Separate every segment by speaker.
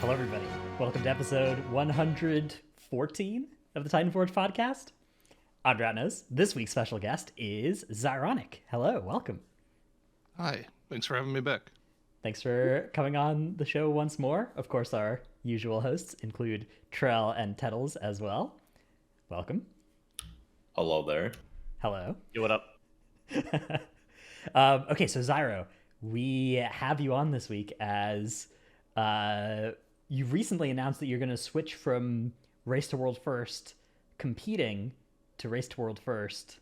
Speaker 1: Hello, everybody. Welcome to episode 114 of the Titanforge podcast. I'm Dratnos. This week's special guest is Xyronic. Hello, welcome.
Speaker 2: Hi, thanks for having me back.
Speaker 1: Thanks for coming on the show once more. Of course, our usual hosts include Trell and Tettles as well. Welcome.
Speaker 3: Hello there.
Speaker 1: Hello.
Speaker 4: Yo, what up?
Speaker 1: Okay, so Xyro, we have you on this week as you recently announced that you're going to switch from Race to World First competing to Race to World First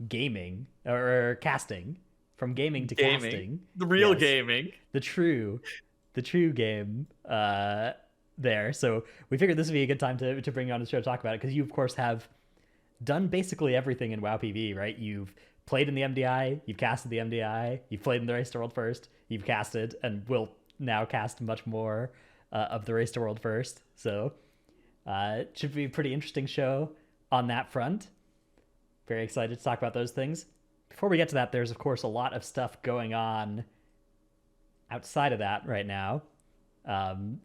Speaker 1: gaming, or casting. From gaming to casting.
Speaker 4: The real
Speaker 1: Yes.
Speaker 4: gaming.
Speaker 1: The true game there. So we figured this would be a good time to bring you on the show to talk about it, because you, of course, have done basically everything in WoW PV, right? You've played in the MDI, you've casted the MDI, you've played in the Race to World First, you've casted, and will now cast much more of the Race to World First. So it should be a pretty interesting show on that front. Very excited to talk about those things. Before we get to that, there's, of course, a lot of stuff going on outside of that right now,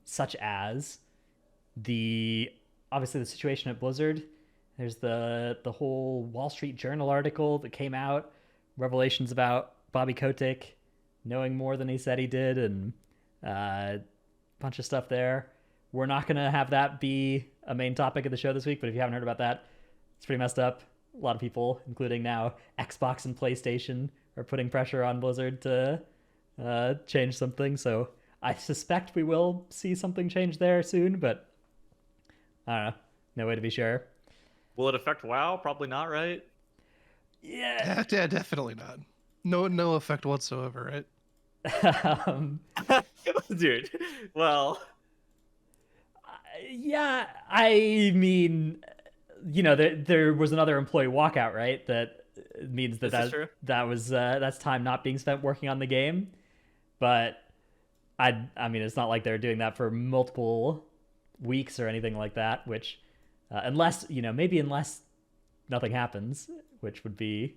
Speaker 1: such as obviously the situation at Blizzard. There's the whole Wall Street Journal article that came out, revelations about Bobby Kotick knowing more than he said he did, and a bunch of stuff there. We're not going to have that be a main topic of the show this week, but if you haven't heard about that, it's pretty messed up. A lot of people, including now Xbox and PlayStation, are putting pressure on Blizzard to change something. So I suspect we will see something change there soon, but I don't know. No way to be sure.
Speaker 4: Will it affect WoW? Probably not, right?
Speaker 1: Yeah.
Speaker 2: Yeah, definitely not. No effect whatsoever, right?
Speaker 4: Dude, well,
Speaker 1: Yeah, I mean, you know, there was another employee walkout, right? That means
Speaker 4: This is true.
Speaker 1: that's time not being spent working on the game. But I mean, it's not like they're doing that for multiple weeks or anything like that. Which, unless nothing happens, which would be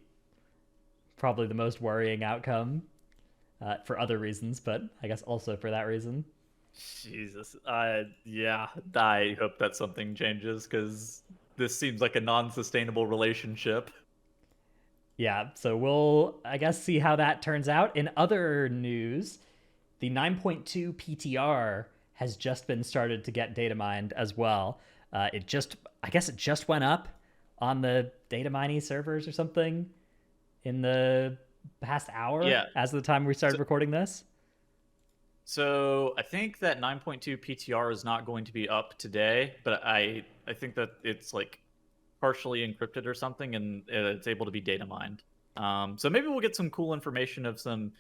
Speaker 1: probably the most worrying outcome for other reasons, but I guess also for that reason.
Speaker 4: Jesus. Yeah, I hope that something changes, because this seems like a non-sustainable relationship.
Speaker 1: Yeah, so we'll, I guess, see how that turns out. In other news, the 9.2 PTR has just been started to get data mined as well. I guess it just went up on the data mining servers or something in the past hour,
Speaker 4: Yeah.
Speaker 1: as of the time we started recording this.
Speaker 4: So I think that 9.2 PTR is not going to be up today, but I think that it's like partially encrypted or something, and it's able to be data mined. So maybe we'll get some cool information of some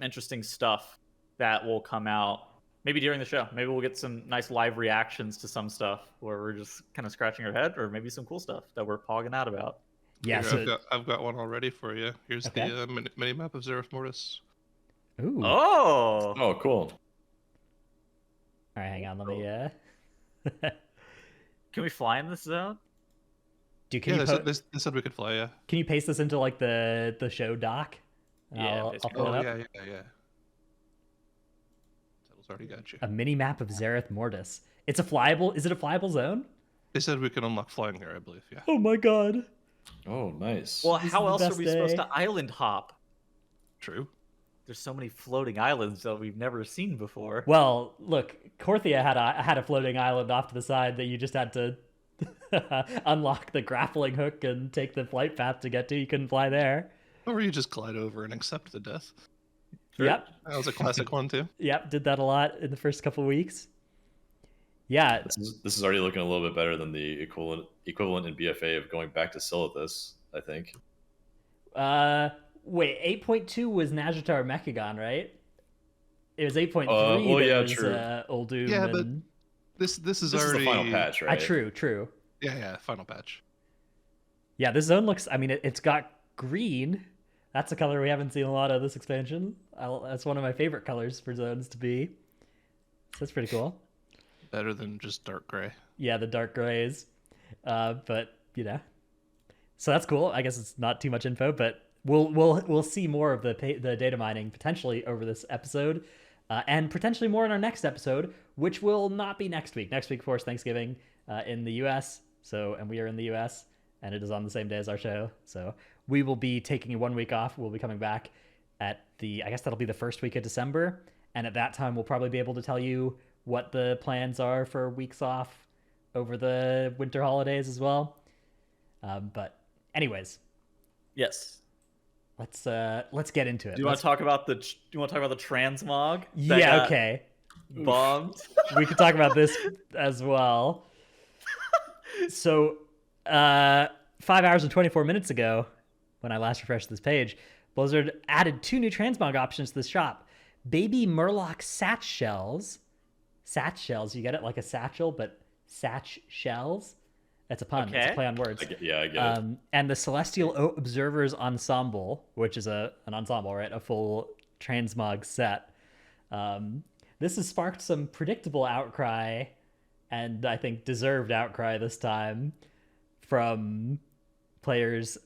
Speaker 4: interesting stuff that will come out maybe during the show. Maybe we'll get some nice live reactions to some stuff where we're just kind of scratching our head, or maybe some cool stuff that we're pogging out about.
Speaker 1: Yeah,
Speaker 2: Here,
Speaker 1: so
Speaker 2: I've got one already for you. Here's
Speaker 1: Okay.
Speaker 2: the mini map of Xerath Mortis.
Speaker 1: ooh.
Speaker 4: Oh,
Speaker 3: Oh, cool.
Speaker 1: All right, hang on, let me
Speaker 4: can we fly in this zone?
Speaker 1: dude,
Speaker 2: Yeah, they said we could fly. Yeah.
Speaker 1: can you paste this into like the show doc?
Speaker 4: Yeah,
Speaker 1: I'll
Speaker 4: basically.
Speaker 1: pull it
Speaker 2: Oh
Speaker 1: up.
Speaker 2: yeah. Settle's already got you.
Speaker 1: A mini map of Xerath Mortis. Is it a flyable zone?
Speaker 2: They said we can unlock flying here, I believe. Yeah.
Speaker 1: Oh my god.
Speaker 3: Oh, nice.
Speaker 4: Well,
Speaker 1: This is
Speaker 4: how
Speaker 1: the
Speaker 4: else are
Speaker 1: best
Speaker 4: we supposed
Speaker 1: day.
Speaker 4: to island hop?
Speaker 2: True.
Speaker 4: There's so many floating islands that we've never seen before.
Speaker 1: Well, look, Korthia had a floating island off to the side that you just had to unlock the grappling hook and take the flight path to get to. You couldn't fly there.
Speaker 2: Or you just glide over and accept the death.
Speaker 4: Sure.
Speaker 1: Yep.
Speaker 2: That was a classic one too.
Speaker 1: Yep, did that a lot in the first couple weeks. Yeah,
Speaker 3: This is already looking a little bit better than the equivalent in BFA of going back to Silithus, I think.
Speaker 1: wait, 8.2 was Najatar Mechagon, right? It was 8.3
Speaker 3: well,
Speaker 1: that
Speaker 3: yeah,
Speaker 1: was
Speaker 3: true.
Speaker 1: Uldum.
Speaker 2: Yeah, but
Speaker 1: and...
Speaker 2: This is
Speaker 3: This
Speaker 2: already
Speaker 3: is the final patch, right?
Speaker 1: True.
Speaker 2: Yeah, final patch.
Speaker 1: Yeah, this zone looks, I mean, it's got green. That's a color we haven't seen a lot of this expansion. That's one of my favorite colors for zones to be. So that's pretty cool.
Speaker 2: Better than just dark gray.
Speaker 1: Yeah, the dark grays. But, you know. So that's cool. I guess it's not too much info, but we'll see more of the data mining potentially over this episode. and potentially more in our next episode, which will not be next week. Next week, of course, Thanksgiving in the U.S. And we are in the U.S. and it is on the same day as our show. So we will be taking 1 week off. We'll be coming back I guess that'll be the first week of December. And at that time, we'll probably be able to tell you what the plans are for weeks off over the winter holidays as well. But anyways,
Speaker 4: Yes.
Speaker 1: let's get into it.
Speaker 4: Do you want to talk about the transmog?
Speaker 1: Yeah, okay.
Speaker 4: Bombed.
Speaker 1: We could talk about this as well. So, 5 hours and 24 minutes ago, when I last refreshed this page, Blizzard added 2 new transmog options to the shop. Baby Murloc Satch Shells. Satch Shells, you get it? Like a satchel, but Satch Shells? That's a pun.
Speaker 4: Okay.
Speaker 1: It's a play on words.
Speaker 3: I get it.
Speaker 1: And the Celestial Observers Ensemble, which is an ensemble, right? A full transmog set. This has sparked some predictable outcry, and I think deserved outcry this time, from players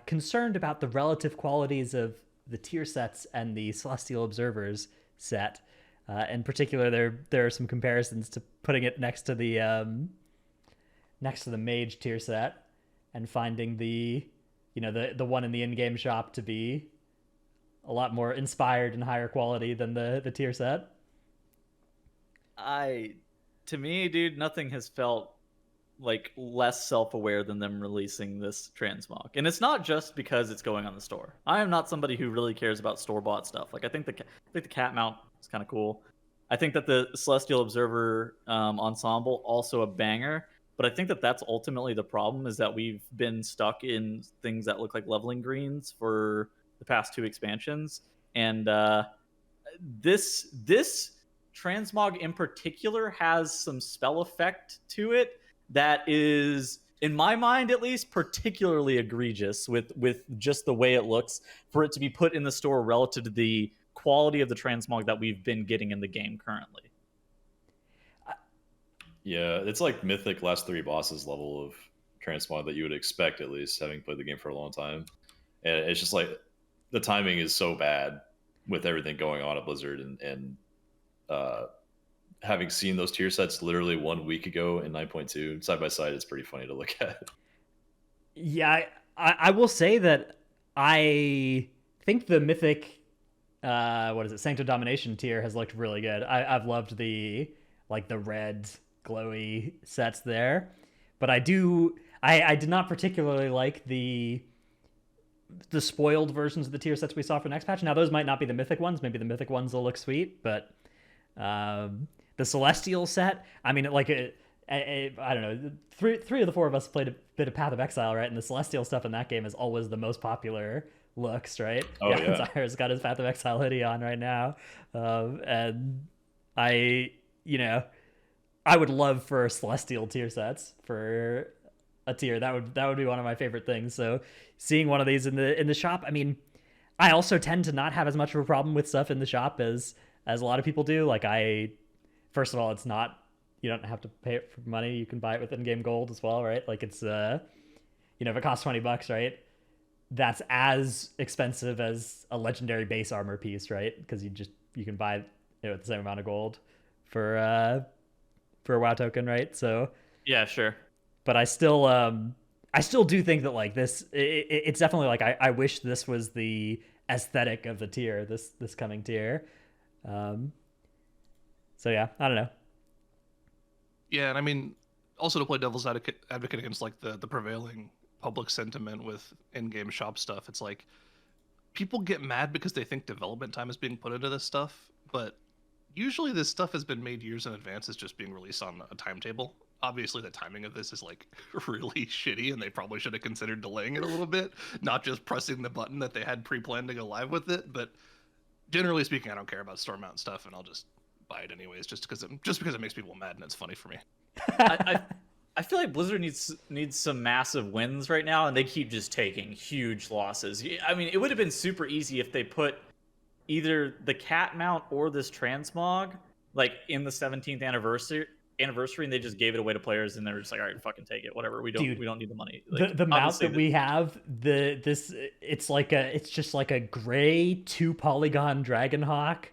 Speaker 1: concerned about the relative qualities of the tier sets and the Celestial Observers set. In particular, there are some comparisons to putting it next to the Mage tier set and finding the one in the in-game shop to be a lot more inspired and higher quality than the tier set.
Speaker 4: To me, dude, nothing has felt like less self-aware than them releasing this transmog. And it's not just because it's going on the store. I am not somebody who really cares about store-bought stuff. Like, I think the cat mount is kind of cool. I think that the Celestial Observer ensemble, also a banger. But I think that that's ultimately the problem, is that we've been stuck in things that look like leveling greens for the past 2 expansions. And this transmog in particular has some spell effect to it that is, in my mind at least, particularly egregious with just the way it looks for it to be put in the store relative to the quality of the transmog that we've been getting in the game currently.
Speaker 3: Yeah, it's like Mythic last 3 bosses level of transmog that you would expect, at least, having played the game for a long time. And it's just like the timing is so bad with everything going on at Blizzard, and having seen those tier sets literally 1 week ago in 9.2 side by side, it's pretty funny to look at.
Speaker 1: Yeah, I will say that I think the Mythic, Sancto Domination tier has looked really good. I've loved the red glowy sets there, but I did not particularly like the spoiled versions of the tier sets we saw for next patch. Now, those might not be the Mythic ones. Maybe the Mythic ones will look sweet, but the Celestial set, I mean, I don't know, three of the 4 of us played a bit of Path of Exile, right? And the Celestial stuff in that game is always the most popular looks, right?
Speaker 3: Oh, yeah.
Speaker 1: Xyro's got his Path of Exile hoodie on right now. And I would love for Celestial tier sets for a tier. That would be one of my favorite things. So seeing one of these in the shop, I mean, I also tend to not have as much of a problem with stuff in the shop as a lot of people do. Like, first of all, it's not, you don't have to pay it for money. You can buy it with in-game gold as well, right? Like, it's if it costs $20, right, that's as expensive as a legendary base armor piece, right? Because you can buy it with the same amount of gold for a WoW token, right? So
Speaker 4: Yeah, sure.
Speaker 1: But I still do think that, like, this, it's definitely like, I wish this was the aesthetic of the tier, this coming tier. So yeah, I don't know.
Speaker 2: Yeah, and I mean, also to play devil's advocate against like the prevailing public sentiment with in-game shop stuff, it's like people get mad because they think development time is being put into this stuff, but usually this stuff has been made years in advance. It's just being released on a timetable. Obviously, the timing of this is like really shitty, and they probably should have considered delaying it a little bit, not just pressing the button that they had pre-planned to go live with it. But generally speaking, I don't care about store mount stuff, and I'll just buy it anyways, just because it makes people mad and it's funny for me.
Speaker 4: I feel like Blizzard needs some massive wins right now, and they keep just taking huge losses. I mean, it would have been super easy if they put either the cat mount or this transmog like in the 17th anniversary, and they just gave it away to players, and they're just like, all right, fucking take it, whatever. We don't need the money. Like,
Speaker 1: the mount that we have, it's just like a gray 2-polygon Dragonhawk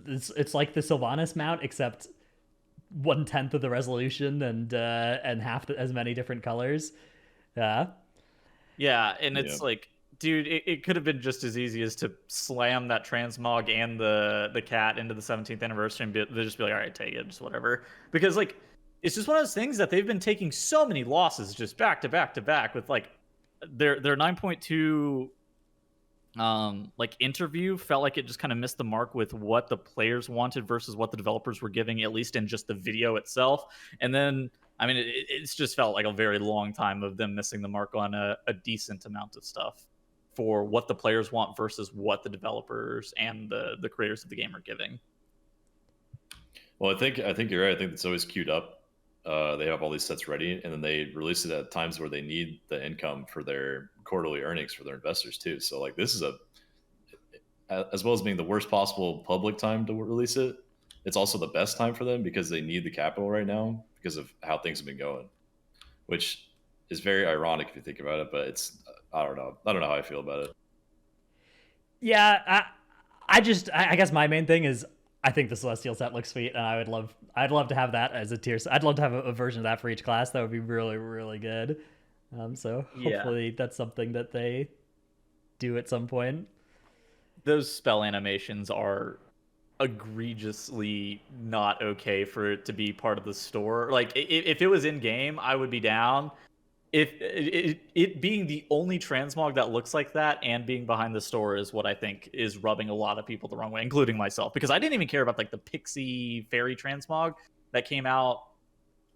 Speaker 1: it's like the Sylvanas mount, except 1/10 of the resolution and half as many different colors. Yeah.
Speaker 4: Yeah, and it's
Speaker 3: Yeah.
Speaker 4: like, dude, it could have been just as easy as to slam that transmog and the cat into the 17th anniversary and they just be like, all right, take it, just whatever. Because like, it's just one of those things that they've been taking so many losses just back to back to back with like their 9.2 like interview felt like it just kind of missed the mark with what the players wanted versus what the developers were giving, at least in just the video itself. And then I mean, it's just felt like a very long time of them missing the mark on a decent amount of stuff for what the players want versus what the developers and the creators of the game are giving.
Speaker 3: Well, I think you're right. I think it's always queued up. They have all these sets ready, and then they release it at times where they need the income for their quarterly earnings for their investors too. So like this is as well as being the worst possible public time to release it, it's also the best time for them because they need the capital right now because of how things have been going, which is very ironic if you think about it. But it's I don't know how I feel about it.
Speaker 1: Yeah, I guess my main thing is I think the Celestial set looks sweet, and I'd love to have that as a tier. I'd love to have a version of that for each class. That would be really, really good. So hopefully that's something that they do at some point.
Speaker 4: Those spell animations are egregiously not okay for it to be part of the store. Like if it was in game, I would be down. If it being the only transmog that looks like that and being behind the store is what I think is rubbing a lot of people the wrong way, including myself, because I didn't even care about like the pixie fairy transmog that came out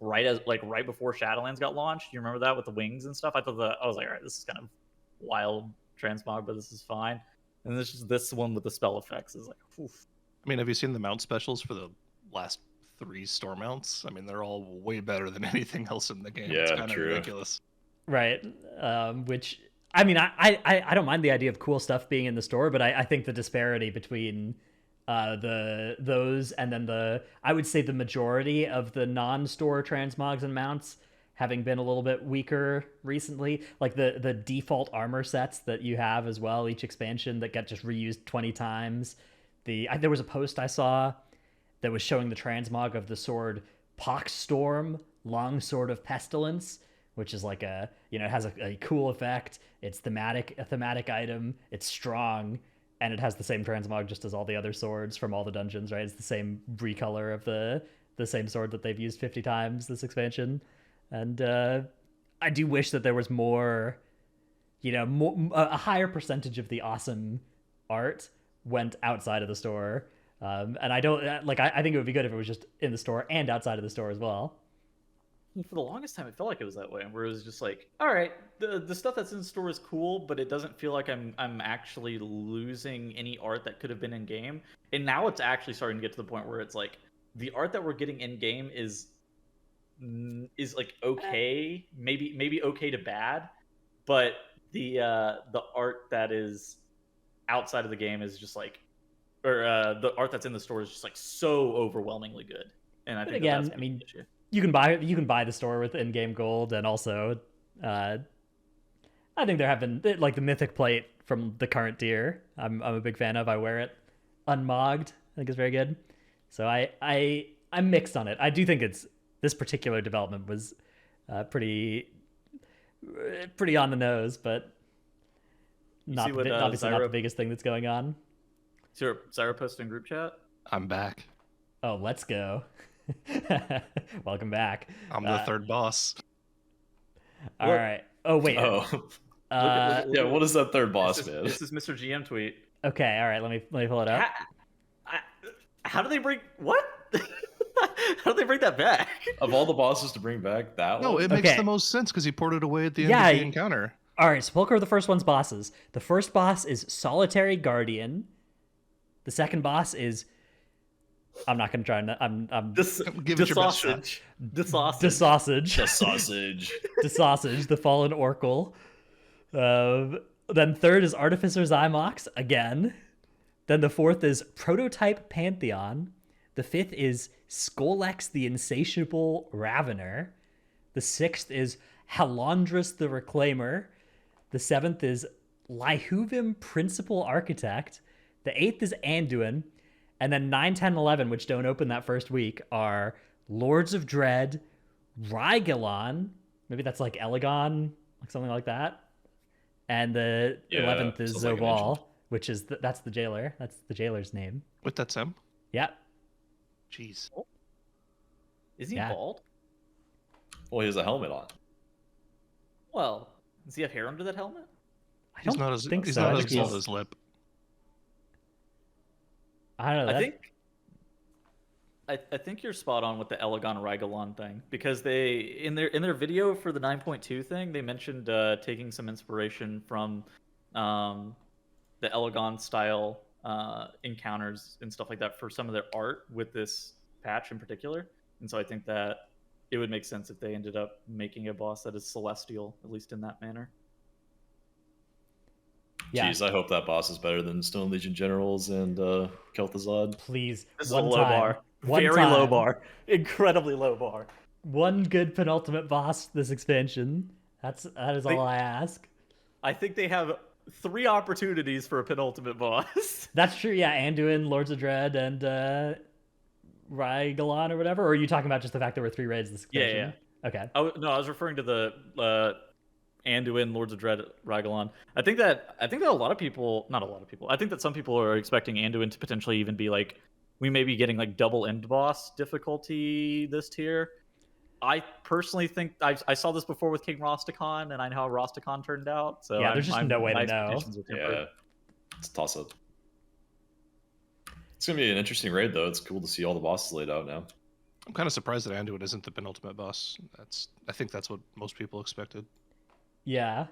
Speaker 4: right before Shadowlands got launched. You remember that with the wings and stuff? I was like, all right, this is kind of wild transmog, but this is fine. And this one with the spell effects is like, oof.
Speaker 2: I mean, have you seen the mount specials for the last 3 store mounts? I mean, they're all way better than anything else in the game.
Speaker 3: Yeah,
Speaker 2: it's kind of
Speaker 3: true.
Speaker 2: ridiculous.
Speaker 1: Right. Which, I mean, I don't mind the idea of cool stuff being in the store, but I think the disparity between those and then I would say the majority of the non-store transmogs and mounts having been a little bit weaker recently, like the default armor sets that you have as well, each expansion that get just reused 20 times. There was a post I saw that was showing the transmog of the sword Poxstorm, Longsword of Pestilence, which is like it has a cool effect. It's a thematic item. It's strong, and it has the same transmog just as all the other swords from all the dungeons, right? It's the same recolor of the same sword that they've used 50 times this expansion. And I do wish that there was more, a higher percentage of the awesome art went outside of the store. And I don't I think it would be good if it was just in the store and outside of the store as well.
Speaker 4: For the longest time, it felt like it was that way, where it was just like, all right, the stuff that's in the store is cool, but it doesn't feel like I'm actually losing any art that could have been in game. And now it's actually starting to get to the point where it's like the art that we're getting in game is like okay, maybe okay to bad, but the art that is outside of the game is just like, or the art that's in the store is just like so overwhelmingly good. And I think
Speaker 1: again,
Speaker 4: that's
Speaker 1: I mean,
Speaker 4: the issue.
Speaker 1: you can buy the store with in-game gold, and also I think there have been like the mythic plate from the current tier. I'm a big fan of. I wear it unmogged. I think it's very good. So I'm mixed on it. I do think this particular development was pretty on the nose, but obviously not the biggest thing that's going on.
Speaker 4: Xyro posted in group chat.
Speaker 2: I'm back.
Speaker 1: Oh, let's go. Welcome back.
Speaker 2: I'm the third boss.
Speaker 1: All right. Oh, wait.
Speaker 3: Oh, yeah. What is that third boss, man?
Speaker 4: This is Mr. GM tweet.
Speaker 1: Okay. All right. Let me pull it up.
Speaker 4: How do they bring what? How do they bring that back?
Speaker 3: Of all the bosses to bring back, that
Speaker 2: No,
Speaker 3: one?
Speaker 2: it makes
Speaker 1: Okay.
Speaker 2: the most sense because he poured it away at the end of the encounter.
Speaker 1: All right. So we'll cover the first one's bosses. The first boss is Solitary Guardian. The second boss is. I'm not gonna try. I'm
Speaker 2: Give it your best shot.
Speaker 1: the sausage.
Speaker 3: The sausage.
Speaker 1: The sausage. The fallen Oracle. Then third is Artificer Zymox again. Then the fourth is Prototype Pantheon. The fifth is Skolex the Insatiable Ravener. The sixth is Halondrus the Reclaimer. The seventh is Lyhuvim Principal Architect. The eighth is Anduin. And then 9, 10, 11, which don't open that first week, are Lords of Dread, Rygalon, maybe that's like Elegon, like something like that. And the 11th is
Speaker 3: sounds like an
Speaker 1: Zobal,
Speaker 3: ancient.
Speaker 1: which is that's the jailer. That's the jailer's name.
Speaker 2: With that Sam?
Speaker 1: Yeah.
Speaker 2: Jeez.
Speaker 4: Is he
Speaker 1: Yeah.
Speaker 4: bald?
Speaker 3: Well, he has a helmet on.
Speaker 4: Well, does he have hair under that helmet?
Speaker 1: I
Speaker 2: He's
Speaker 1: don't
Speaker 2: not as
Speaker 1: think
Speaker 2: he's
Speaker 1: so.
Speaker 2: not
Speaker 1: I
Speaker 2: as
Speaker 1: think
Speaker 2: bald
Speaker 1: he's-
Speaker 2: as Lip.
Speaker 1: I don't know.
Speaker 4: I think I think you're spot on with the Elegon Rygalon thing, because they in their video for the 9.2 thing, they mentioned taking some inspiration from the Elegon style encounters and stuff like that for some of their art with this patch in particular. And so I think that it would make sense if they ended up making a boss that is celestial, at least in that manner.
Speaker 1: Yeah.
Speaker 3: Jeez, I hope that boss is better than Stone Legion Generals and Kel'Thuzad.
Speaker 1: Please,
Speaker 4: This is
Speaker 1: one
Speaker 4: a low
Speaker 1: time,
Speaker 4: bar.
Speaker 1: one
Speaker 4: Very low
Speaker 1: time,
Speaker 4: bar. Incredibly low bar.
Speaker 1: one good penultimate boss this expansion. That is all I ask.
Speaker 4: I think they have 3 opportunities for a penultimate boss.
Speaker 1: That's true. Yeah, Anduin, Lords of Dread, and Rygalon or whatever. Or are you talking about just the fact there were 3 raids this expansion?
Speaker 4: Yeah.
Speaker 1: Okay.
Speaker 4: No, I was referring to the Anduin, Lords of Dread, Rygalon. I think that a lot of people, not a lot of people, I think that some people are expecting Anduin to potentially even be like, we may be getting like double end boss difficulty this tier. I personally think I saw this before with King Rosticon, and I know how Rosticon turned out. So
Speaker 1: Yeah, there's just no way to
Speaker 4: my
Speaker 1: know.
Speaker 4: expectations are tempered.
Speaker 3: Yeah, it's a toss up. It's gonna be an interesting raid though. It's cool to see all the bosses laid out now.
Speaker 2: I'm kind of surprised that Anduin isn't the penultimate boss. I think that's what most people expected.
Speaker 1: Yeah.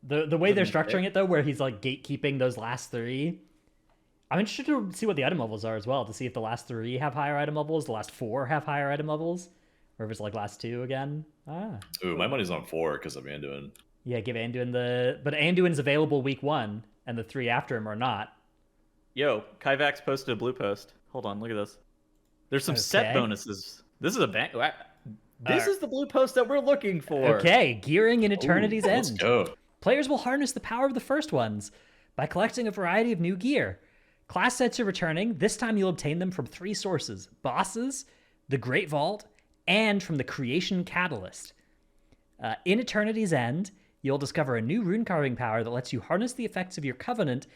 Speaker 1: The way they're
Speaker 4: Doesn't make
Speaker 1: structuring it though, where he's like gatekeeping those last 3. I'm interested to see what the item levels are as well, to see if the last 3 have higher item levels, the last 4 have higher item levels, or if it's like last 2 again.
Speaker 3: Ooh, my money's on 4 because of Anduin.
Speaker 1: Yeah, give Anduin but Anduin's available week 1, and the 3 after him are not.
Speaker 4: Yo, Kyvax posted a blue post. Hold on, look at this. There's some set
Speaker 1: Okay.
Speaker 4: bonuses. This is a bank. This
Speaker 1: Uh,
Speaker 4: is the blue post that we're looking for.
Speaker 1: Okay, gearing in Eternity's
Speaker 3: Ooh,
Speaker 1: End.
Speaker 3: let's go.
Speaker 1: Players will harness the power of the first ones by collecting a variety of new gear. Class sets are returning. This time you'll obtain them from 3 sources: bosses, the Great Vault, and from the Creation Catalyst. In Eternity's End, you'll discover a new rune carving power that lets you harness the effects of your Covenant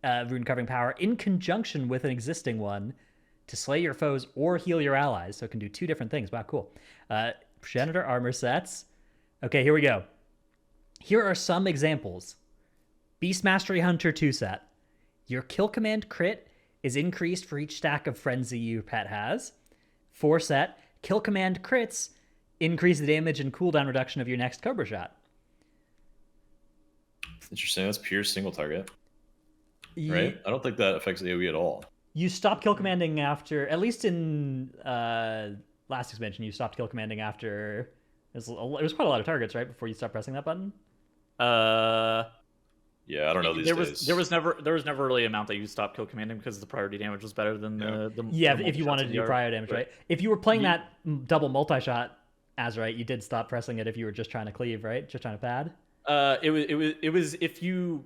Speaker 1: rune carving power in conjunction with an existing one to slay your foes or heal your allies. So it can do 2 different things. Wow, cool. Progenitor armor sets. Okay, here we go. Here are some examples. Beast Mastery Hunter 2 set. Your kill command crit is increased for each stack of Frenzy your pet has. 4 set. Kill command crits increase the damage and cooldown reduction of your next Cobra shot.
Speaker 3: Interesting. That's pure single target, right? I don't think that affects AoE at all.
Speaker 1: You stop kill commanding after, at least in last expansion, you stopped kill commanding after. It was quite a lot of targets, right? Before you stopped pressing that button.
Speaker 3: Yeah, I don't know these days.
Speaker 4: There was never really an amount that you stopped kill commanding because the priority damage was better than the
Speaker 1: Yeah,
Speaker 4: the
Speaker 1: if you
Speaker 4: multi-shots
Speaker 1: wanted
Speaker 4: of
Speaker 1: to
Speaker 4: the
Speaker 1: do
Speaker 4: art.
Speaker 1: prior damage, right? If you were playing that double multi-shot as right, you did stop pressing it if you were just trying to cleave, right? Just trying to pad.
Speaker 4: It was if you.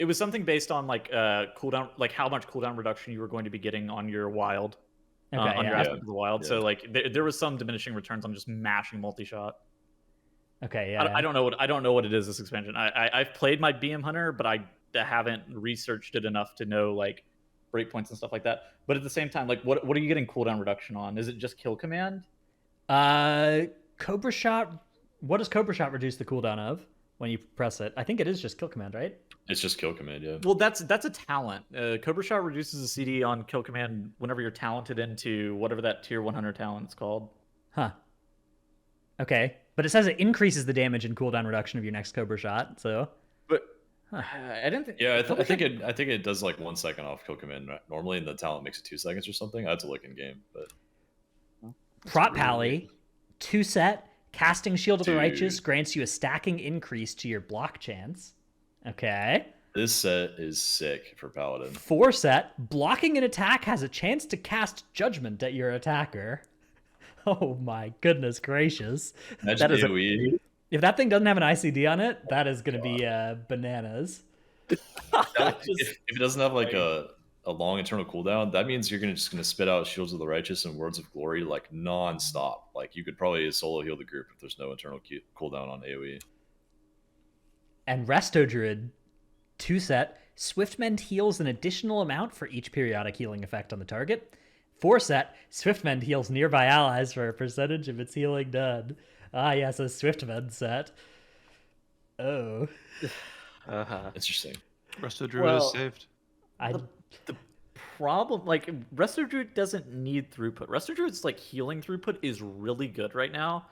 Speaker 4: It was something based on like cooldown, like how much cooldown reduction you were going to be getting on your wild,
Speaker 1: Okay,
Speaker 4: on your
Speaker 1: yeah.
Speaker 4: aspect of the wild.
Speaker 3: Yeah.
Speaker 4: So like there was some diminishing returns on just mashing multi-shot.
Speaker 1: Okay, yeah.
Speaker 4: I don't know what it is this expansion. I've played my BM Hunter, but I haven't researched it enough to know like breakpoints and stuff like that. But at the same time, like what are you getting cooldown reduction on? Is it just kill command?
Speaker 1: Cobra shot. What does Cobra shot reduce the cooldown of when you press it? I think it is just kill command, right?
Speaker 3: It's just kill command, yeah.
Speaker 4: Well, that's a talent. Cobra shot reduces the CD on kill command whenever you're talented into whatever that tier 100 talent is called.
Speaker 1: Huh. Okay, but it says it increases the damage and cooldown reduction of your next Cobra shot. So
Speaker 4: But I didn't think.
Speaker 3: Yeah, I think it does like 1 second off kill command normally, and the talent makes it 2 seconds or something. I have to look in game, but
Speaker 1: Prot Pally, 2 set, casting Shield of the
Speaker 3: Dude.
Speaker 1: Righteous grants you a stacking increase to your block chance. Okay.
Speaker 3: this set is sick for Paladin.
Speaker 1: 4 set, blocking an attack has a chance to cast Judgment at your attacker. Oh my goodness gracious.
Speaker 3: Imagine
Speaker 1: That is
Speaker 3: AoE.
Speaker 1: If that thing doesn't have an ICD on it, that is going to be bananas.
Speaker 3: If it doesn't have like a a long internal cooldown, that means you're just gonna spit out Shields of the Righteous and Words of Glory like non-stop. Like you could probably solo heal the group if there's no internal cooldown on AoE.
Speaker 1: And Resto Druid 2-set, Swiftmend heals an additional amount for each periodic healing effect on the target. 4-set, Swiftmend heals nearby allies for a percentage of its healing done. Ah, yes, a Swiftmend set. Oh.
Speaker 3: Interesting.
Speaker 2: Resto Druid is saved.
Speaker 4: The problem, like, Resto Druid doesn't need throughput. Resto Druid's like healing throughput is really good right now.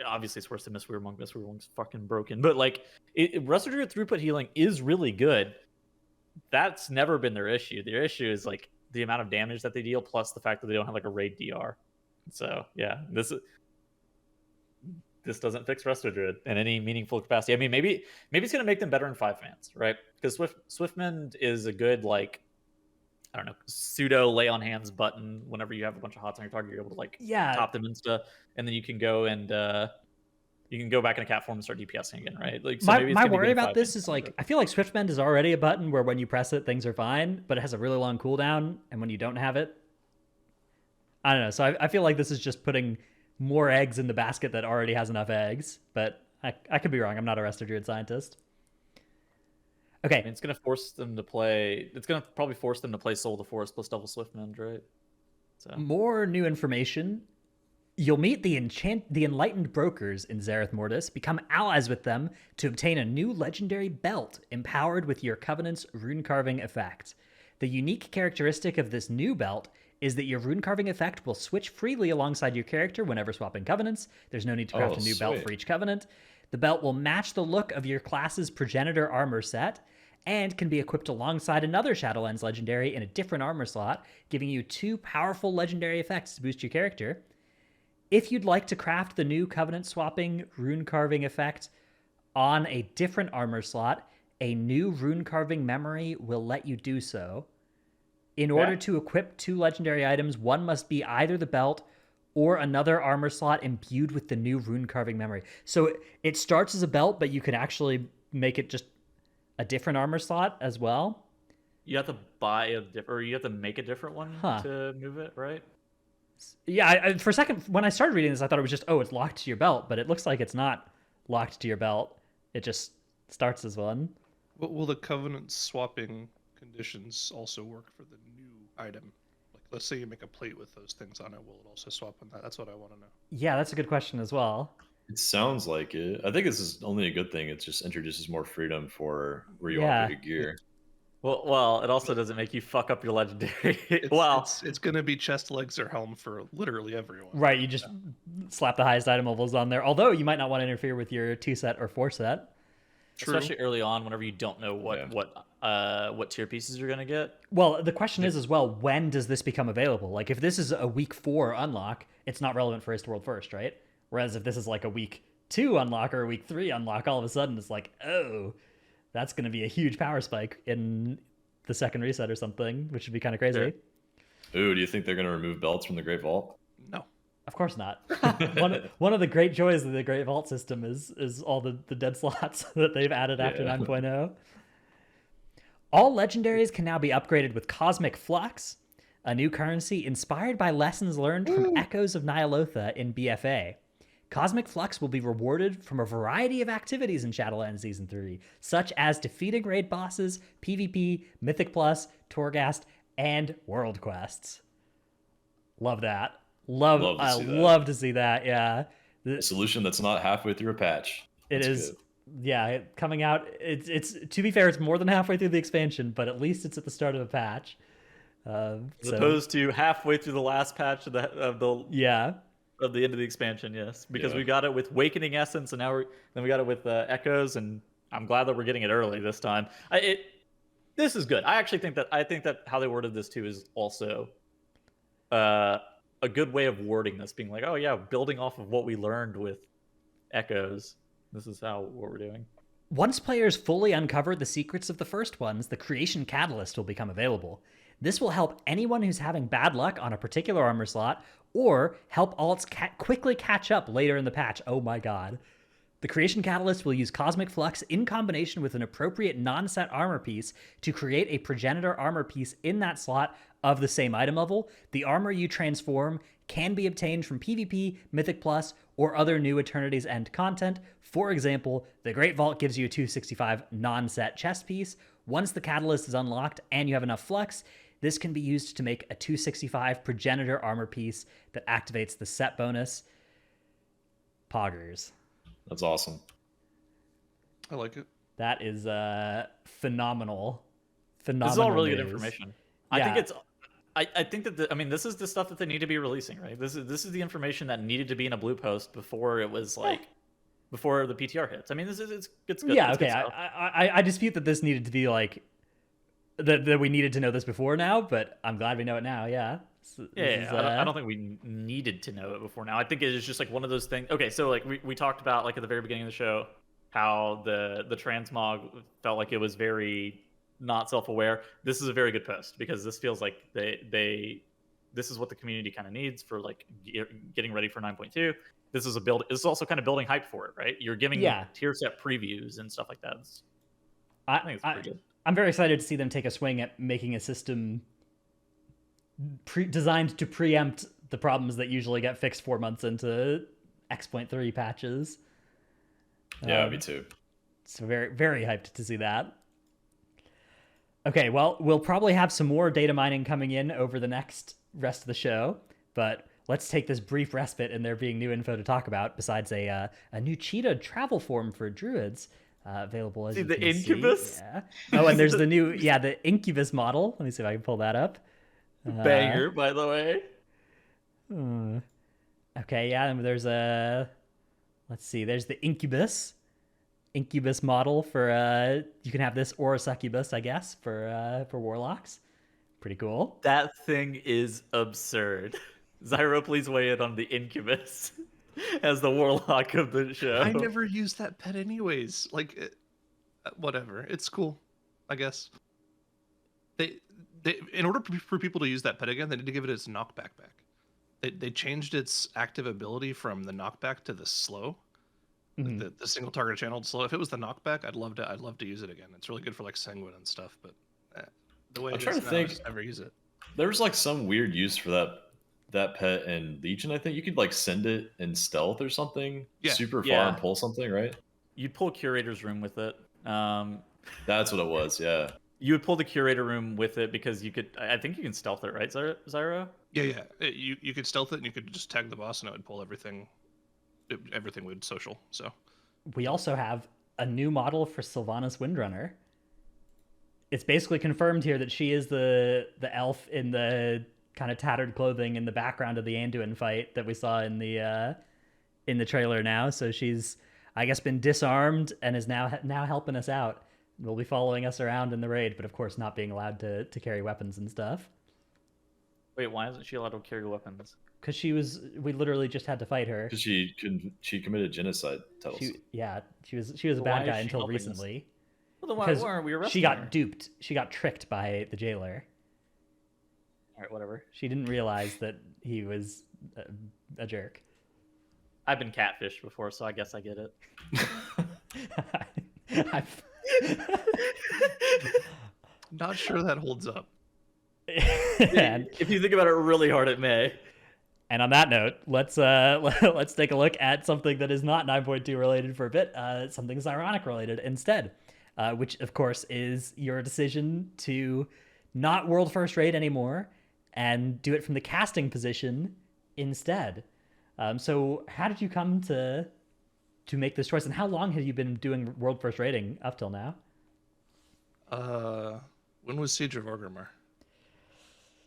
Speaker 4: Obviously it's worse than Mistweaver Monk. Mistweaver Monk's fucking broken, but like, Resto Druid throughput healing is really good. That's never been their issue. Their issue is like the amount of damage that they deal, plus the fact that they don't have like a raid DR. So yeah, this doesn't fix Resto Druid in any meaningful capacity. I mean, maybe it's gonna make them better in 5-mans, right? Because Swiftmend is a good, like, I don't know, pseudo lay on hands button. Whenever you have a bunch of hots on your target, you're able to like top them and stuff, and then you can go and you can go back into cat form and start DPSing again, right? Like, so
Speaker 1: my worry about this is like, I feel like Swiftmend is already a button where when you press it, things are fine, but it has a really long cooldown, and when you don't have it, I don't know. So I feel like this is just putting more eggs in the basket that already has enough eggs, but I could be wrong. I'm not a Resto Druid scientist. Okay.
Speaker 4: I mean, it's going to force them to play... It's going to probably force them to play Soul of the Forest plus double Swiftmend, right? So.
Speaker 1: More new information. You'll meet the Enlightened Brokers in Zareth Mortis, become allies with them to obtain a new legendary belt empowered with your Covenant's rune carving effect. The unique characteristic of this new belt is that your rune carving effect will switch freely alongside your character whenever swapping covenants. There's no need to craft a new belt for each covenant. The belt will match the look of your class's progenitor armor set and can be equipped alongside another Shadowlands legendary in a different armor slot, giving you 2 powerful legendary effects to boost your character. If you'd like to craft the new covenant swapping rune carving effect on a different armor slot, a new rune carving memory will let you do so. In order to equip 2 legendary items, one must be either the belt or another armor slot imbued with the new rune carving memory. So it starts as a belt, but you can actually make it just a different armor slot as well.
Speaker 4: You have to buy or you have to make a different one to move it, right?
Speaker 1: Yeah, for a second, when I started reading this, I thought it was just, it's locked to your belt, but it looks like it's not locked to your belt. It just starts as one.
Speaker 2: Will the covenant swapping conditions also work for the new item? Like, let's say you make a plate with those things on it, will it also swap on that? That's what I want to know.
Speaker 1: Yeah, that's a good question as well.
Speaker 3: It sounds like it. I think this is only a good thing. It just introduces more freedom for where you want to put your gear.
Speaker 4: Well, it also doesn't make you fuck up your legendary.
Speaker 2: It's going to be chest, legs, or helm for literally everyone.
Speaker 1: Right, you just slap the highest item levels on there. Although you might not want to interfere with your 2-set or 4-set.
Speaker 2: True.
Speaker 4: Especially early on, whenever you don't know what tier pieces you're gonna get.
Speaker 1: Well, the question is as well, when does this become available? Like, if this is a week 4 unlock, it's not relevant for Ace to World First, right? Whereas if this is like a week 2 unlock or a week 3 unlock, all of a sudden it's like, that's going to be a huge power spike in the second reset or something, which would be kind of crazy.
Speaker 3: Sure. Ooh, do you think they're going to remove belts from the Great Vault?
Speaker 2: No.
Speaker 1: Of course not. one of the great joys of the Great Vault system is all the dead slots that they've added after 9.0. All legendaries can now be upgraded with Cosmic Flux, a new currency inspired by lessons learned from Echoes of Nyalotha in BFA. Cosmic Flux will be rewarded from a variety of activities in Shadowlands Season 3, such as defeating raid bosses, PvP, Mythic Plus, Torghast, and World Quests. Love that. Love to see that, yeah.
Speaker 3: A solution that's not halfway through a patch.
Speaker 1: It is, yeah, coming out. It's to be fair, it's more than halfway through the expansion, but at least it's at the start of a patch.
Speaker 4: As opposed to halfway through the last patch of the of the end of the expansion, yes, because we got it with Wakening Essence, and then we got it with Echoes, and I'm glad that we're getting it early this time. This is good. I think that how they worded this too is also a good way of wording this, being like, oh yeah, building off of what we learned with Echoes. This is what we're doing.
Speaker 1: Once players fully uncover the secrets of the first ones, the Creation Catalyst will become available. This will help anyone who's having bad luck on a particular armor slot, or help alts quickly catch up later in the patch. Oh my god. The Creation Catalyst will use Cosmic Flux in combination with an appropriate non-set armor piece to create a progenitor armor piece in that slot of the same item level. The armor you transform can be obtained from PvP, Mythic Plus, or other new Eternity's End content. For example, the Great Vault gives you a 265 non-set chest piece. Once the Catalyst is unlocked and you have enough Flux, this can be used to make a 265 progenitor armor piece that activates the set bonus. Poggers.
Speaker 3: That's awesome.
Speaker 2: I like it.
Speaker 1: That is phenomenal.
Speaker 4: This is all really
Speaker 1: news.
Speaker 4: good information.
Speaker 1: Yeah.
Speaker 4: I think it's. I think that this is the stuff that they need to be releasing, right? This is the information that needed to be in a blue post before it was like before the PTR hits. I mean, it's good.
Speaker 1: Yeah,
Speaker 4: it's
Speaker 1: okay.
Speaker 4: good stuff.
Speaker 1: I dispute that this needed to be like that we needed to know this before now, but I'm glad we know it now. Yeah.
Speaker 4: I don't think we needed to know it before now. I think it is just like one of those things. Okay, so like we talked about like at the very beginning of the show how the transmog felt like it was very not self-aware. This is a very good post because this feels like this is what the community kind of needs for like getting ready for 9.2. This is This is also kind of building hype for it, right? You're giving tier set previews and stuff like that. I think it's pretty good.
Speaker 1: I'm very excited to see them take a swing at making a system designed to preempt the problems that usually get fixed 4 months into X.3 patches.
Speaker 3: Yeah, me too.
Speaker 1: So very, very hyped to see that. Okay, well, we'll probably have some more data mining coming in over the next rest of the show, but let's take this brief respite and there being new info to talk about besides a new cheetah travel form for druids available as you
Speaker 4: the
Speaker 1: can
Speaker 4: Incubus?
Speaker 1: see. Yeah. Oh, and there's the new, the Incubus model. Let me see if I can pull that up.
Speaker 4: Banger, by the way.
Speaker 1: Okay, yeah, and there's there's the Incubus model for you can have this or a Succubus, I guess, for warlocks. Pretty cool.
Speaker 4: That thing is absurd. Xyro, please weigh in on the Incubus as the warlock of the show.
Speaker 2: I never used that pet anyways. Like, whatever. It's cool, I guess. They in order for people to use that pet again, they need to give it its knockback back. They changed its active ability from the knockback to the slow, the single target channeled slow. If it was the knockback, I'd love to use it again. It's really good for like Sanguine and stuff. But the way
Speaker 3: I'm
Speaker 2: it
Speaker 3: trying
Speaker 2: is
Speaker 3: to
Speaker 2: now, I
Speaker 3: think.
Speaker 2: just never use it.
Speaker 3: There was like some weird use for that pet in Legion. I think you could like send it in stealth or something, super far and pull something, right?
Speaker 4: You'd pull Curator's Room with it.
Speaker 3: That's what it was. Yeah.
Speaker 4: You would pull the Curator Room with it because you could. I think you can stealth it, right, Xyro?
Speaker 2: Yeah. You could stealth it and you could just tag the boss and it would pull everything. Everything would social. So
Speaker 1: we also have a new model for Sylvanas Windrunner. It's basically confirmed here that she is the elf in the kind of tattered clothing in the background of the Anduin fight that we saw in the trailer now. So she's, I guess, been disarmed and is now helping us out. Will be following us around in the raid, but of course not being allowed to carry weapons and stuff.
Speaker 4: Wait, why isn't she allowed to carry weapons?
Speaker 1: Because we literally just had to fight her.
Speaker 3: Because she committed genocide.
Speaker 1: She was a bad guy until recently.
Speaker 4: Well, then why aren't we arresting
Speaker 1: she got
Speaker 4: her?
Speaker 1: duped. She got tricked by the jailer.
Speaker 4: All right, whatever.
Speaker 1: She didn't realize that he was a jerk.
Speaker 4: I've been catfished before, so I guess I get it.
Speaker 2: not sure that holds up.
Speaker 4: If you think about it really hard, it may.
Speaker 1: And on that note, let's take a look at something that is not 9.2 related for a bit, something Xyronic related instead, which of course is your decision to not world first raid anymore and do it from the casting position instead. So how did you come to make this choice, and how long have you been doing world first raiding up till now?
Speaker 2: When was Siege of Orgrimmar?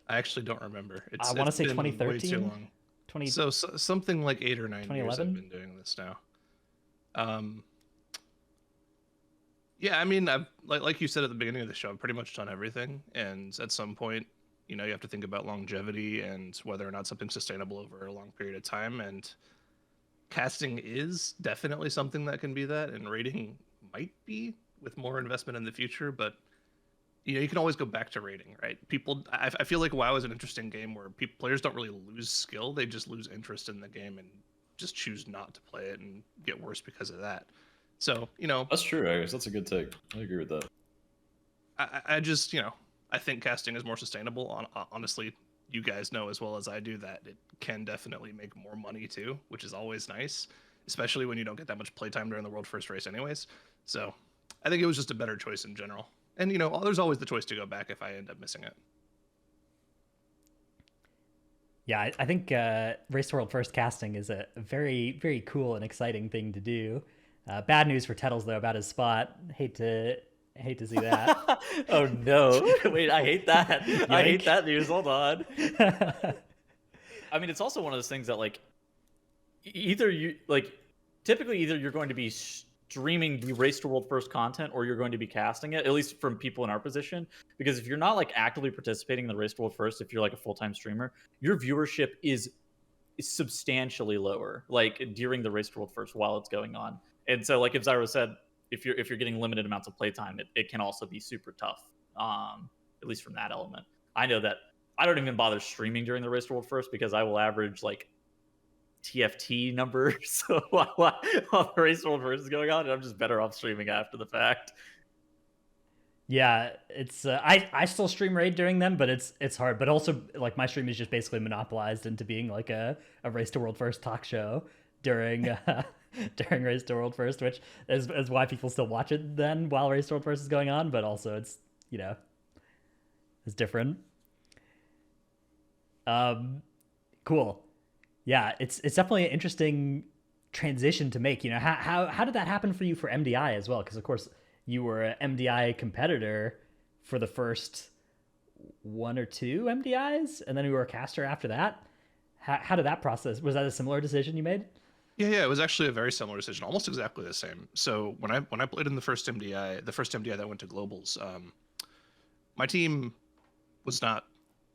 Speaker 2: I actually don't remember.
Speaker 1: I want to say
Speaker 2: been
Speaker 1: 2013.
Speaker 2: Way too long. So something like 8 or 9 years I've
Speaker 1: 2011?
Speaker 2: been doing this now. Yeah, I mean, I've like you said at the beginning of the show, I've pretty much done everything, and at some point, you have to think about longevity and whether or not something's sustainable over a long period of time. And casting is definitely something that can be that, and raiding might be with more investment in the future, but you can always go back to raiding, right? I feel like WoW is an interesting game where players don't really lose skill, they just lose interest in the game and just choose not to play it and get worse because of that. So, you know,
Speaker 3: That's true. I guess that's a good take. I agree with that.
Speaker 2: I just, you know, I think casting is more sustainable. Honestly, you guys know as well as I do that it can definitely make more money too, which is always nice, especially when you don't get that much playtime during the world first race anyways. So I think it was just a better choice in general. And, you know, there's always the choice to go back if I end up missing it.
Speaker 1: Yeah, I think Race to World First casting is a very, very cool and exciting thing to do. Bad news for Tettles, though, about his spot. Hate to see that.
Speaker 4: Oh no! Wait, I hate that. I hate
Speaker 1: Yoink.
Speaker 4: that news. Hold on. I mean, it's also one of those things that like typically either you're going to be streaming the Race to World First content or you're going to be casting it, at least from people in our position. Because if you're not like actively participating in the Race to World First, if you're like a full-time streamer, your viewership is substantially lower like during the Race to World First while it's going on. And so like if Xyro said, if you're getting limited amounts of playtime, it can also be super tough. At least from that element. I know that I don't even bother streaming during the Race to World First because I will average like TFT numbers so while the Race to World First is going on, and I'm just better off streaming after the fact.
Speaker 1: Yeah, it's I still stream raid during them, but it's hard. But also, like, my stream is just basically monopolized into being like a Race to World First talk show during during Race to World First, which is why people still watch it then while Race to World First is going on. But also, it's, you know, it's different. Cool. Yeah, it's definitely an interesting transition to make. You know, how did that happen for you for MDI as well? Because of course you were an MDI competitor for the first one or two MDIs, and then you were a caster after that. How did that process? Was that a similar decision you made?
Speaker 2: Yeah, it was actually a very similar decision, almost exactly the same. So when I played in the first MDI that went to globals, my team was not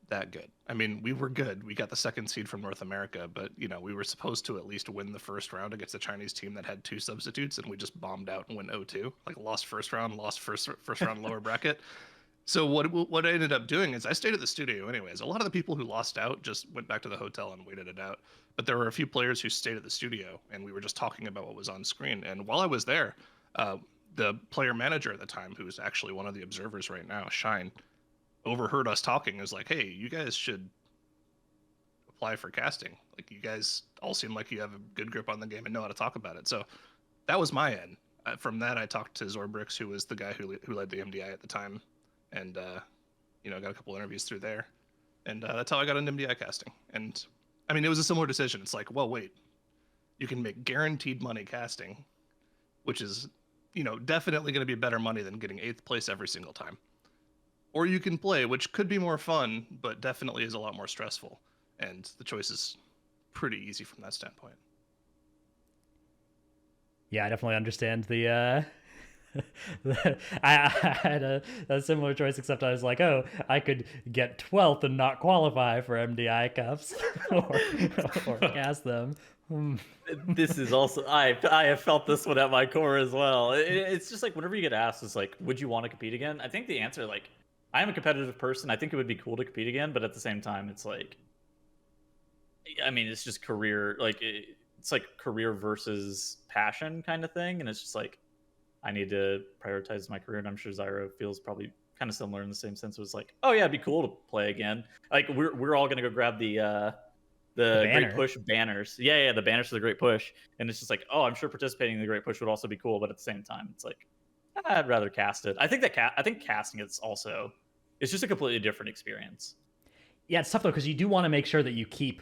Speaker 2: that good. I mean, we were good. We got the second seed from North America, but you know, we were supposed to at least win the first round against a Chinese team that had 2 substitutes, and we just bombed out and went 0-2. Like lost first round, lost first round lower bracket. So what I ended up doing is I stayed at the studio anyways. A lot of the people who lost out just went back to the hotel and waited it out. But there were a few players who stayed at the studio, and we were just talking about what was on screen. And while I was there, the player manager at the time, who's actually one of the observers right now, Shine, overheard us talking. Is like, hey, you guys should apply for casting. Like, you guys all seem like you have a good grip on the game and know how to talk about it. So that was my end. From that, I talked to Zorbrix, who was the guy who led the MDI at the time, and you know, got a couple interviews through there, and that's how I got into MDI casting. And I mean, it was a similar decision. It's like, well, wait, you can make guaranteed money casting, which is, you know, definitely going to be better money than getting 8th place every single time. Or you can play, which could be more fun, but definitely is a lot more stressful. And the choice is pretty easy from that standpoint.
Speaker 1: Yeah, I definitely understand the I had a similar choice, except I was like, oh, I could get 12th and not qualify for MDI cups or cast them.
Speaker 4: This is also I have felt this one at my core as well. It's just like whenever you get asked, it's like, would you want to compete again? I think the answer, like, I am a competitive person. I think it would be cool to compete again, but at the same time, it's like, I mean, it's just career, like it's like career versus passion kind of thing, and it's just like, I need to prioritize my career, and I'm sure Xyro feels probably kind of similar in the same sense. It was like, oh yeah, it'd be cool to play again. Like we're all gonna go grab the Great Push banners. Yeah, the banners for the Great Push, and it's just like, oh, I'm sure participating in the Great Push would also be cool, but at the same time, it's like, I'd rather cast it. I think casting it's just a completely different experience.
Speaker 1: Yeah, it's tough though, because you do want to make sure that you keep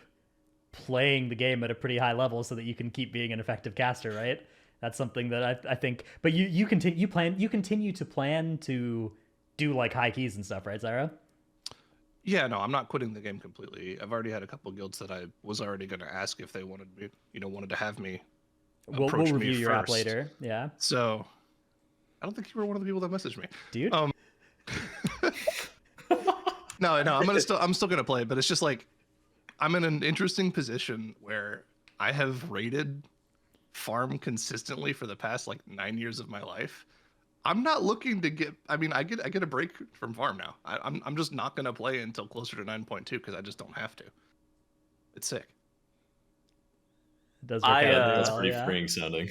Speaker 1: playing the game at a pretty high level so that you can keep being an effective caster, right? That's something that I think. But you continue to plan to do like high keys and stuff, right, Xyro?
Speaker 2: Yeah, no, I'm not quitting the game completely. I've already had a couple guilds that I was already going to ask if they wanted to have me.
Speaker 1: We'll review your app later. Yeah.
Speaker 2: So, I don't think you were one of the people that messaged me,
Speaker 1: dude.
Speaker 2: No, I'm still gonna play, but it's just like, I'm in an interesting position where I have raided farm consistently for the past like 9 years of my life. I'm not looking to get. I mean, I get a break from farm now. I'm just not gonna play until closer to 9.2 because I just don't have to. It's sick.
Speaker 1: It does work out really
Speaker 3: That's
Speaker 1: well,
Speaker 3: pretty
Speaker 1: yeah.
Speaker 3: freeing sounding.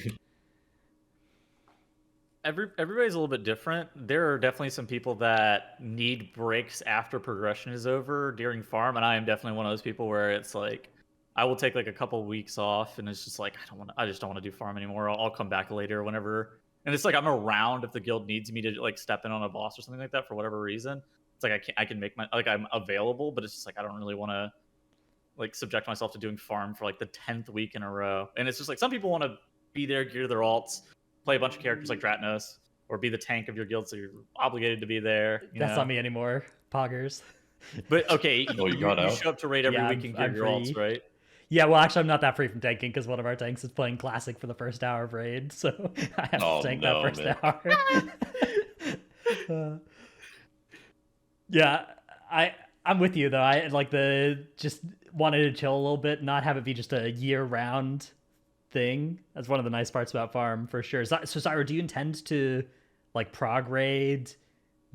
Speaker 4: Everybody's a little bit different. There are definitely some people that need breaks after progression is over during farm, and I am definitely one of those people where it's like I will take like a couple weeks off, and it's just like I just don't want to do farm anymore. I'll come back later whenever. And it's like I'm around if the guild needs me to like step in on a boss or something like that for whatever reason. It's like I can make my like I'm available, but it's just like I don't really want to like subject myself to doing farm for like the 10th week in a row. And it's just like some people want to be there, gear their alts, play a bunch of characters like Dratnos, or be the tank of your guild, so you're obligated to be there.
Speaker 1: That's not me anymore, poggers.
Speaker 4: But okay,
Speaker 3: Oh, you got out?
Speaker 4: show up to raid every
Speaker 1: Yeah,
Speaker 4: week and gear
Speaker 1: I'm
Speaker 4: your alts,
Speaker 1: free.
Speaker 4: right?
Speaker 1: Yeah, well, actually, I'm not that free from tanking because one of our tanks is playing Classic for the first hour of raid, so I have
Speaker 3: Oh,
Speaker 1: to tank
Speaker 3: no,
Speaker 1: that first
Speaker 3: man.
Speaker 1: hour. Yeah, I'm with you though. I like just wanted to chill a little bit, not have it be just a year-round thing. That's one of the nice parts about farm for sure. So, Xyro, do you intend to like prog raid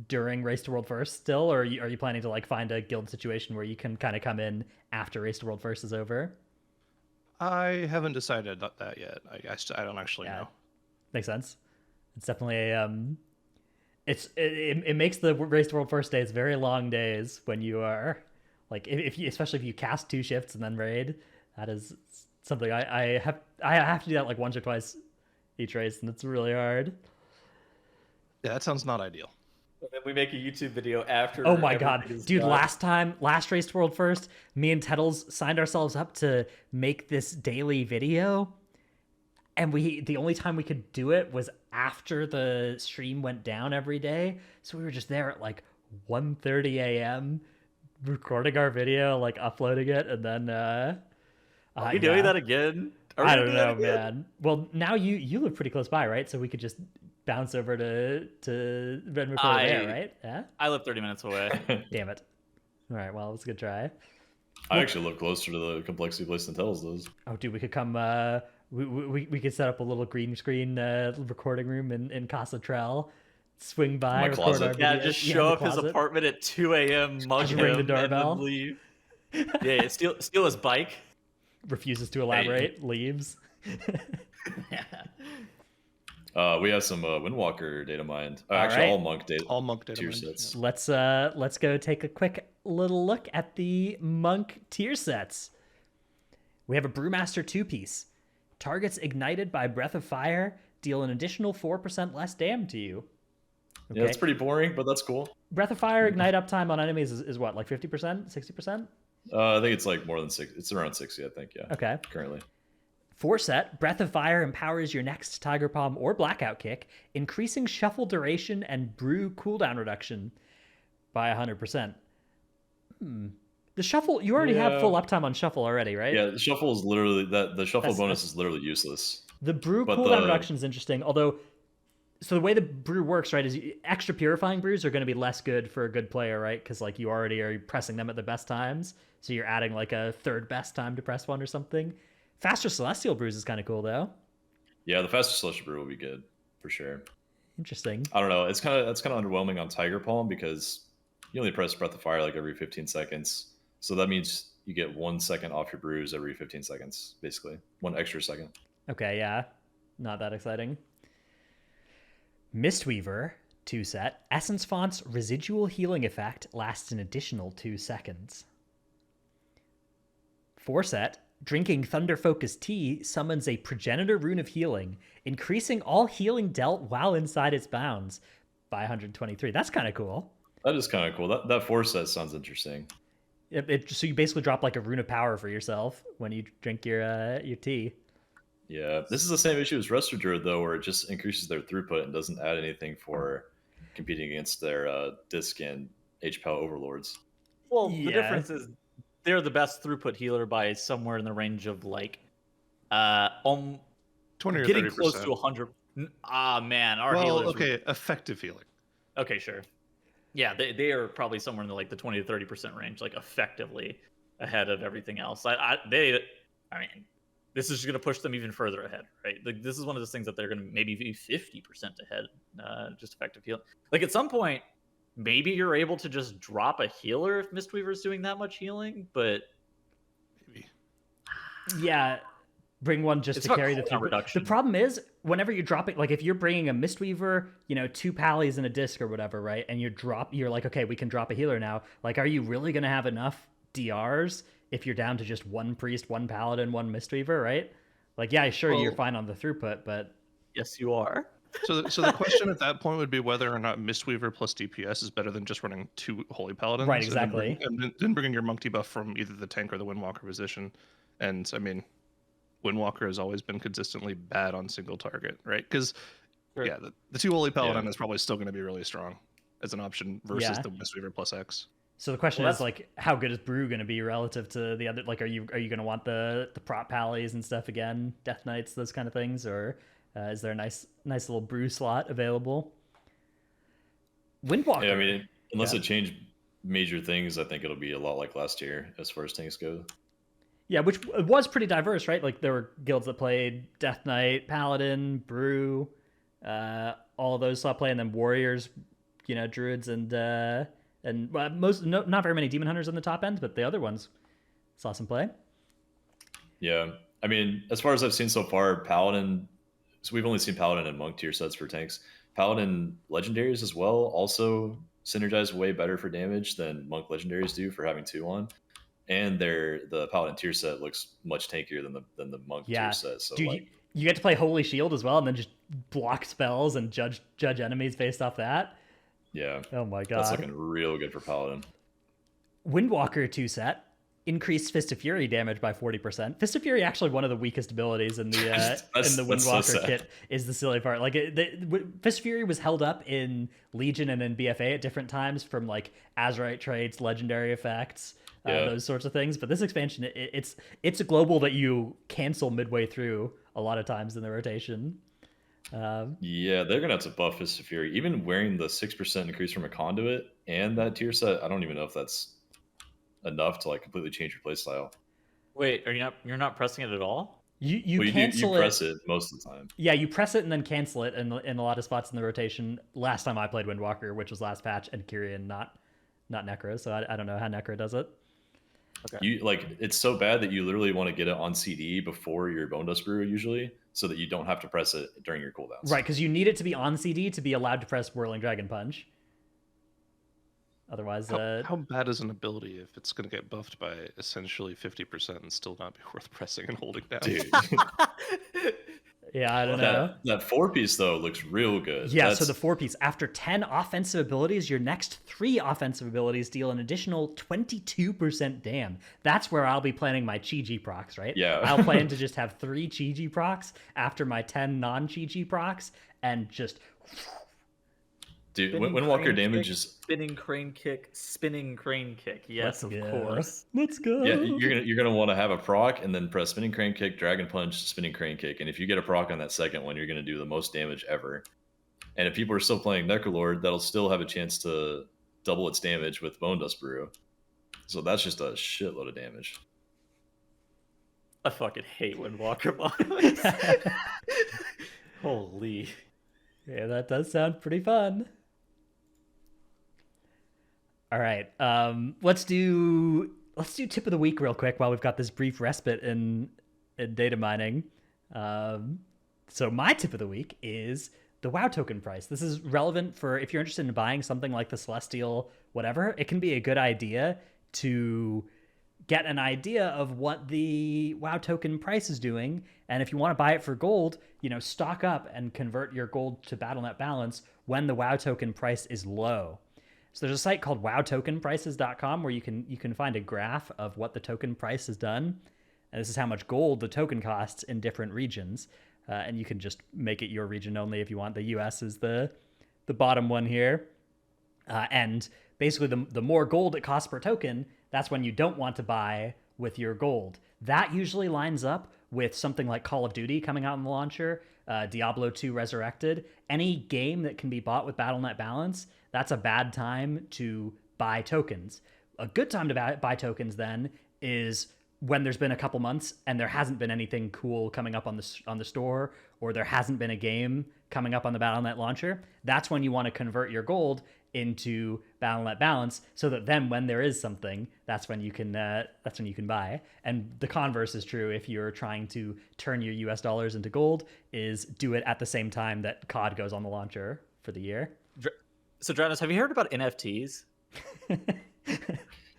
Speaker 1: during Race to World First still, or are you planning to like find a guild situation where you can kind of come in after Race to World First is over?
Speaker 2: I haven't decided that yet. I don't actually know.
Speaker 1: Makes sense. It's definitely a it makes the Race to World First days very long days when you are like if you, especially if you cast 2 shifts and then raid. That is something I have to do that like once or twice each race, and it's really hard.
Speaker 2: Yeah, that sounds not ideal.
Speaker 4: And then we make a YouTube video after.
Speaker 1: Oh my god,
Speaker 4: everything is
Speaker 1: dude!
Speaker 4: done.
Speaker 1: Last Race to World First, me and Tettles signed ourselves up to make this daily video, and the only time we could do it was after the stream went down every day. So we were just there at like 1:30 a.m. recording our video, like uploading it, and then
Speaker 4: Are we doing that again?
Speaker 1: I don't know, man. Well, now you live pretty close by, right? So we could just bounce over to Red record there, right? Yeah.
Speaker 4: I live 30 minutes away.
Speaker 1: Damn it. All right. Well, it's a good try.
Speaker 3: I actually live closer to the complexity place than Tells does.
Speaker 1: Oh, dude, we could come. We could set up a little green screen recording room in Casa Trell. Swing by,
Speaker 3: My
Speaker 1: record
Speaker 3: closet.
Speaker 1: our
Speaker 4: Yeah,
Speaker 1: video.
Speaker 4: just
Speaker 1: in
Speaker 4: show
Speaker 1: the
Speaker 4: up his
Speaker 1: closet.
Speaker 4: apartment at 2 a.m., mug
Speaker 1: Just
Speaker 4: him,
Speaker 1: ring the
Speaker 4: and
Speaker 1: doorbell.
Speaker 4: then leave. Yeah, steal his bike.
Speaker 1: Refuses to elaborate. Leaves.
Speaker 3: We have some Windwalker data mined.
Speaker 1: All
Speaker 3: Actually,
Speaker 1: right.
Speaker 3: all monk data.
Speaker 2: All monk data
Speaker 3: tier
Speaker 2: mined,
Speaker 3: sets.
Speaker 1: Let's go take a quick little look at the monk tier sets. We have a Brewmaster 2-piece. Targets ignited by Breath of Fire deal an additional 4% less damage to you.
Speaker 3: Yeah, that's pretty boring, but that's cool.
Speaker 1: Breath of Fire ignite uptime on enemies is what, like 50%, 60%?
Speaker 3: I think it's like more than 6. It's around 60, I think. Yeah.
Speaker 1: Okay.
Speaker 3: Currently.
Speaker 1: 4 set, Breath of Fire empowers your next Tiger Palm or Blackout Kick, increasing shuffle duration and brew cooldown reduction by 100%. The shuffle, you already have full uptime on shuffle already, right?
Speaker 3: Yeah, the shuffle is literally the shuffle
Speaker 1: That's-
Speaker 3: bonus is literally useless.
Speaker 1: The brew
Speaker 3: But
Speaker 1: cooldown
Speaker 3: the-
Speaker 1: reduction is interesting, although so the way the brew works, right, is extra purifying brews are going to be less good for a good player, right? Because like you already are pressing them at the best times, so you're adding like a third best time to press one or something. Faster celestial brews is kind of cool though.
Speaker 3: Yeah, the faster celestial brew will be good for sure.
Speaker 1: Interesting.
Speaker 3: I don't know. That's kind of underwhelming on Tiger Palm because you only press Breath of Fire like every 15 seconds. So that means you get 1 second off your brews every 15 seconds, basically 1 extra second.
Speaker 1: Okay, yeah, not that exciting. Mistweaver 2 set. Essence Font's residual healing effect lasts an additional 2 seconds. 4 set. Drinking Thunder Focus Tea summons a Progenitor Rune of Healing, increasing all healing dealt while inside its bounds by 123. That's kind of cool.
Speaker 3: That is kind of cool. That 4 set sounds interesting.
Speaker 1: So you basically drop like a Rune of Power for yourself when you drink your tea.
Speaker 3: Yeah, this is the same issue as Resto Druid though, where it just increases their throughput and doesn't add anything for competing against their disc and HPAL overlords.
Speaker 4: Well,
Speaker 1: Yeah.
Speaker 4: the difference is they're the best throughput healer by somewhere in the range of like
Speaker 2: 20 or
Speaker 4: getting
Speaker 2: 30%.
Speaker 4: close to 100. Man, our healers.
Speaker 2: okay, effective healing.
Speaker 4: Okay, sure. Yeah, they are probably somewhere in the like the 20 to 30% range, like effectively ahead of everything else. I mean, this is just going to push them even further ahead, right? Like this is one of those things that they're going to maybe be 50% ahead, just effective heal. Like at some point, maybe you're able to just drop a healer if Mistweaver is doing that much healing, but
Speaker 2: Maybe.
Speaker 1: Yeah, Bring one just
Speaker 4: It's
Speaker 1: to
Speaker 4: about
Speaker 1: carry the
Speaker 4: cooldown
Speaker 1: through.
Speaker 4: reduction.
Speaker 1: The problem is, whenever you're dropping, like if you're bringing a Mistweaver, 2 Pallies and a disc or whatever, right? And you're like, okay, we can drop a healer now. Like, are you really gonna have enough DRs if you're down to just 1 priest, 1 paladin, 1 Mistweaver, right? Like, yeah, sure, you're
Speaker 2: Well-
Speaker 1: fine on the throughput, but
Speaker 4: Yes, you are.
Speaker 2: So the question at that point would be whether or not Mistweaver plus DPS is better than just running 2 Holy Paladins.
Speaker 1: Right, exactly.
Speaker 2: And then bringing your monk debuff from either the tank or the Windwalker position. And I mean, Windwalker has always been consistently bad on single target, right? Because
Speaker 4: Sure.
Speaker 2: yeah, the 2 Holy Paladin
Speaker 3: Yeah.
Speaker 2: is probably still going to be really strong as an option versus
Speaker 1: Yeah.
Speaker 2: the Mistweaver plus X.
Speaker 1: so the question
Speaker 4: Well,
Speaker 1: is like, how good is Brew gonna be relative to the other? Like, are you gonna want the prop Pallies and stuff again, Death Knights, those kind of things, or is there a nice little Brew slot available? Windwalker.
Speaker 3: Yeah, I mean, unless
Speaker 1: Yeah.
Speaker 3: it changed major things, I think it'll be a lot like last year as far as tanks go.
Speaker 1: Yeah, which was pretty diverse, right? Like there were guilds that played Death Knight, Paladin, Brew, all of those saw play, and then Warriors, Druids, and not very many Demon Hunters on the top end, but the other ones saw some play.
Speaker 3: Yeah, I mean, as far as I've seen so far, Paladin. So we've only seen Paladin and Monk tier sets for tanks. Paladin legendaries as well also synergize way better for damage than Monk legendaries do for having 2 on. And the Paladin tier set looks much tankier than the Monk
Speaker 1: Yeah,
Speaker 3: tier set. So
Speaker 1: dude,
Speaker 3: like,
Speaker 1: you get to play Holy Shield as well, and then just block spells and judge enemies based off that.
Speaker 3: yeah,
Speaker 1: Oh my
Speaker 3: that's
Speaker 1: god!
Speaker 3: looking real good for Paladin.
Speaker 1: Windwalker 2 set increased Fist of Fury damage by 40%. Fist of Fury actually one of the weakest abilities in the
Speaker 3: That's so
Speaker 1: Windwalker
Speaker 3: sad.
Speaker 1: kit is the silly part. Like Fist of Fury was held up in Legion and in BFA at different times from like Azurite traits, legendary effects,
Speaker 3: Yeah.
Speaker 1: those sorts of things. But this expansion, it's a global that you cancel midway through a lot of times in the rotation.
Speaker 3: Yeah, they're gonna have to buff Fist of Fury. Even wearing the 6% increase from a conduit and that tier set, I don't even know if that's enough to like completely change your playstyle.
Speaker 4: Wait, you're not pressing it at all?
Speaker 1: You
Speaker 3: Well, you
Speaker 1: cancel
Speaker 3: press it most of the time.
Speaker 1: Yeah, you press it and then cancel it in a lot of spots in the rotation. Last time I played Windwalker, which was last patch, and Kyrian, not Necro, so I don't know how Necro does it.
Speaker 4: Okay.
Speaker 3: You like it's so bad that you literally want to get it on CD before your Bone Dust Brew usually, so that you don't have to press it during your cooldowns.
Speaker 1: Right, because you need it to be on CD to be allowed to press Whirling Dragon Punch. Otherwise,
Speaker 2: How bad is an ability if it's going to get buffed by essentially 50% and still not be worth pressing and holding down?
Speaker 3: Dude,
Speaker 1: yeah, I don't know.
Speaker 3: that 4-piece though looks real good.
Speaker 1: Yeah,
Speaker 3: That's,
Speaker 1: so the 4-piece. After 10 offensive abilities, your next 3 offensive abilities deal an additional 22% dam. That's where I'll be planning my Chi-Ji procs, right?
Speaker 3: Yeah.
Speaker 1: I'll plan to just have 3 Chi-Ji procs after my 10 non-Chi-Ji procs and just...
Speaker 3: dude,
Speaker 4: Spinning
Speaker 3: Windwalker
Speaker 4: crane
Speaker 3: damage
Speaker 4: kick,
Speaker 3: is
Speaker 4: spinning crane kick, spinning crane kick. Yes, of
Speaker 1: go.
Speaker 4: course.
Speaker 1: Let's go.
Speaker 3: yeah. You're gonna want to have a proc and then press spinning crane kick, dragon punch, spinning crane kick, and if you get a proc on that second one, you're gonna do the most damage ever. And if people are still playing Necrolord, that'll still have a chance to double its damage with Bone Dust Brew. So that's just a shitload of damage.
Speaker 4: I fucking hate Windwalker mods. Holy.
Speaker 1: Yeah, that does sound pretty fun. All right, let's do tip of the week real quick while we've got this brief respite in data mining. So my tip of the week is the WoW token price. This is relevant for if you're interested in buying something like the Celestial whatever. It can be a good idea to get an idea of what the WoW token price is doing. And if you want to buy it for gold, stock up and convert your gold to Battle.net balance when the WoW token price is low. So there's a site called wowtokenprices.com where you can find a graph of what the token price has done. And this is how much gold the token costs in different regions. And you can just make it your region only if you want. The US is the bottom one here. And basically the more gold it costs per token, that's when you don't want to buy with your gold. That usually lines up with something like Call of Duty coming out in the launcher, Diablo 2 Resurrected. Any game that can be bought with Battle.net balance, that's a bad time to buy tokens. A good time to buy tokens then is when there's been a couple months and there hasn't been anything cool coming up on the store, or there hasn't been a game coming up on the Battle.net launcher, that's when you want to convert your gold into Battle.net balance, so that then when there is something, that's when you can buy. And the converse is true if you're trying to turn your US dollars into gold, is do it at the same time that COD goes on the launcher for the year.
Speaker 4: So, Dranos, have you heard about NFTs?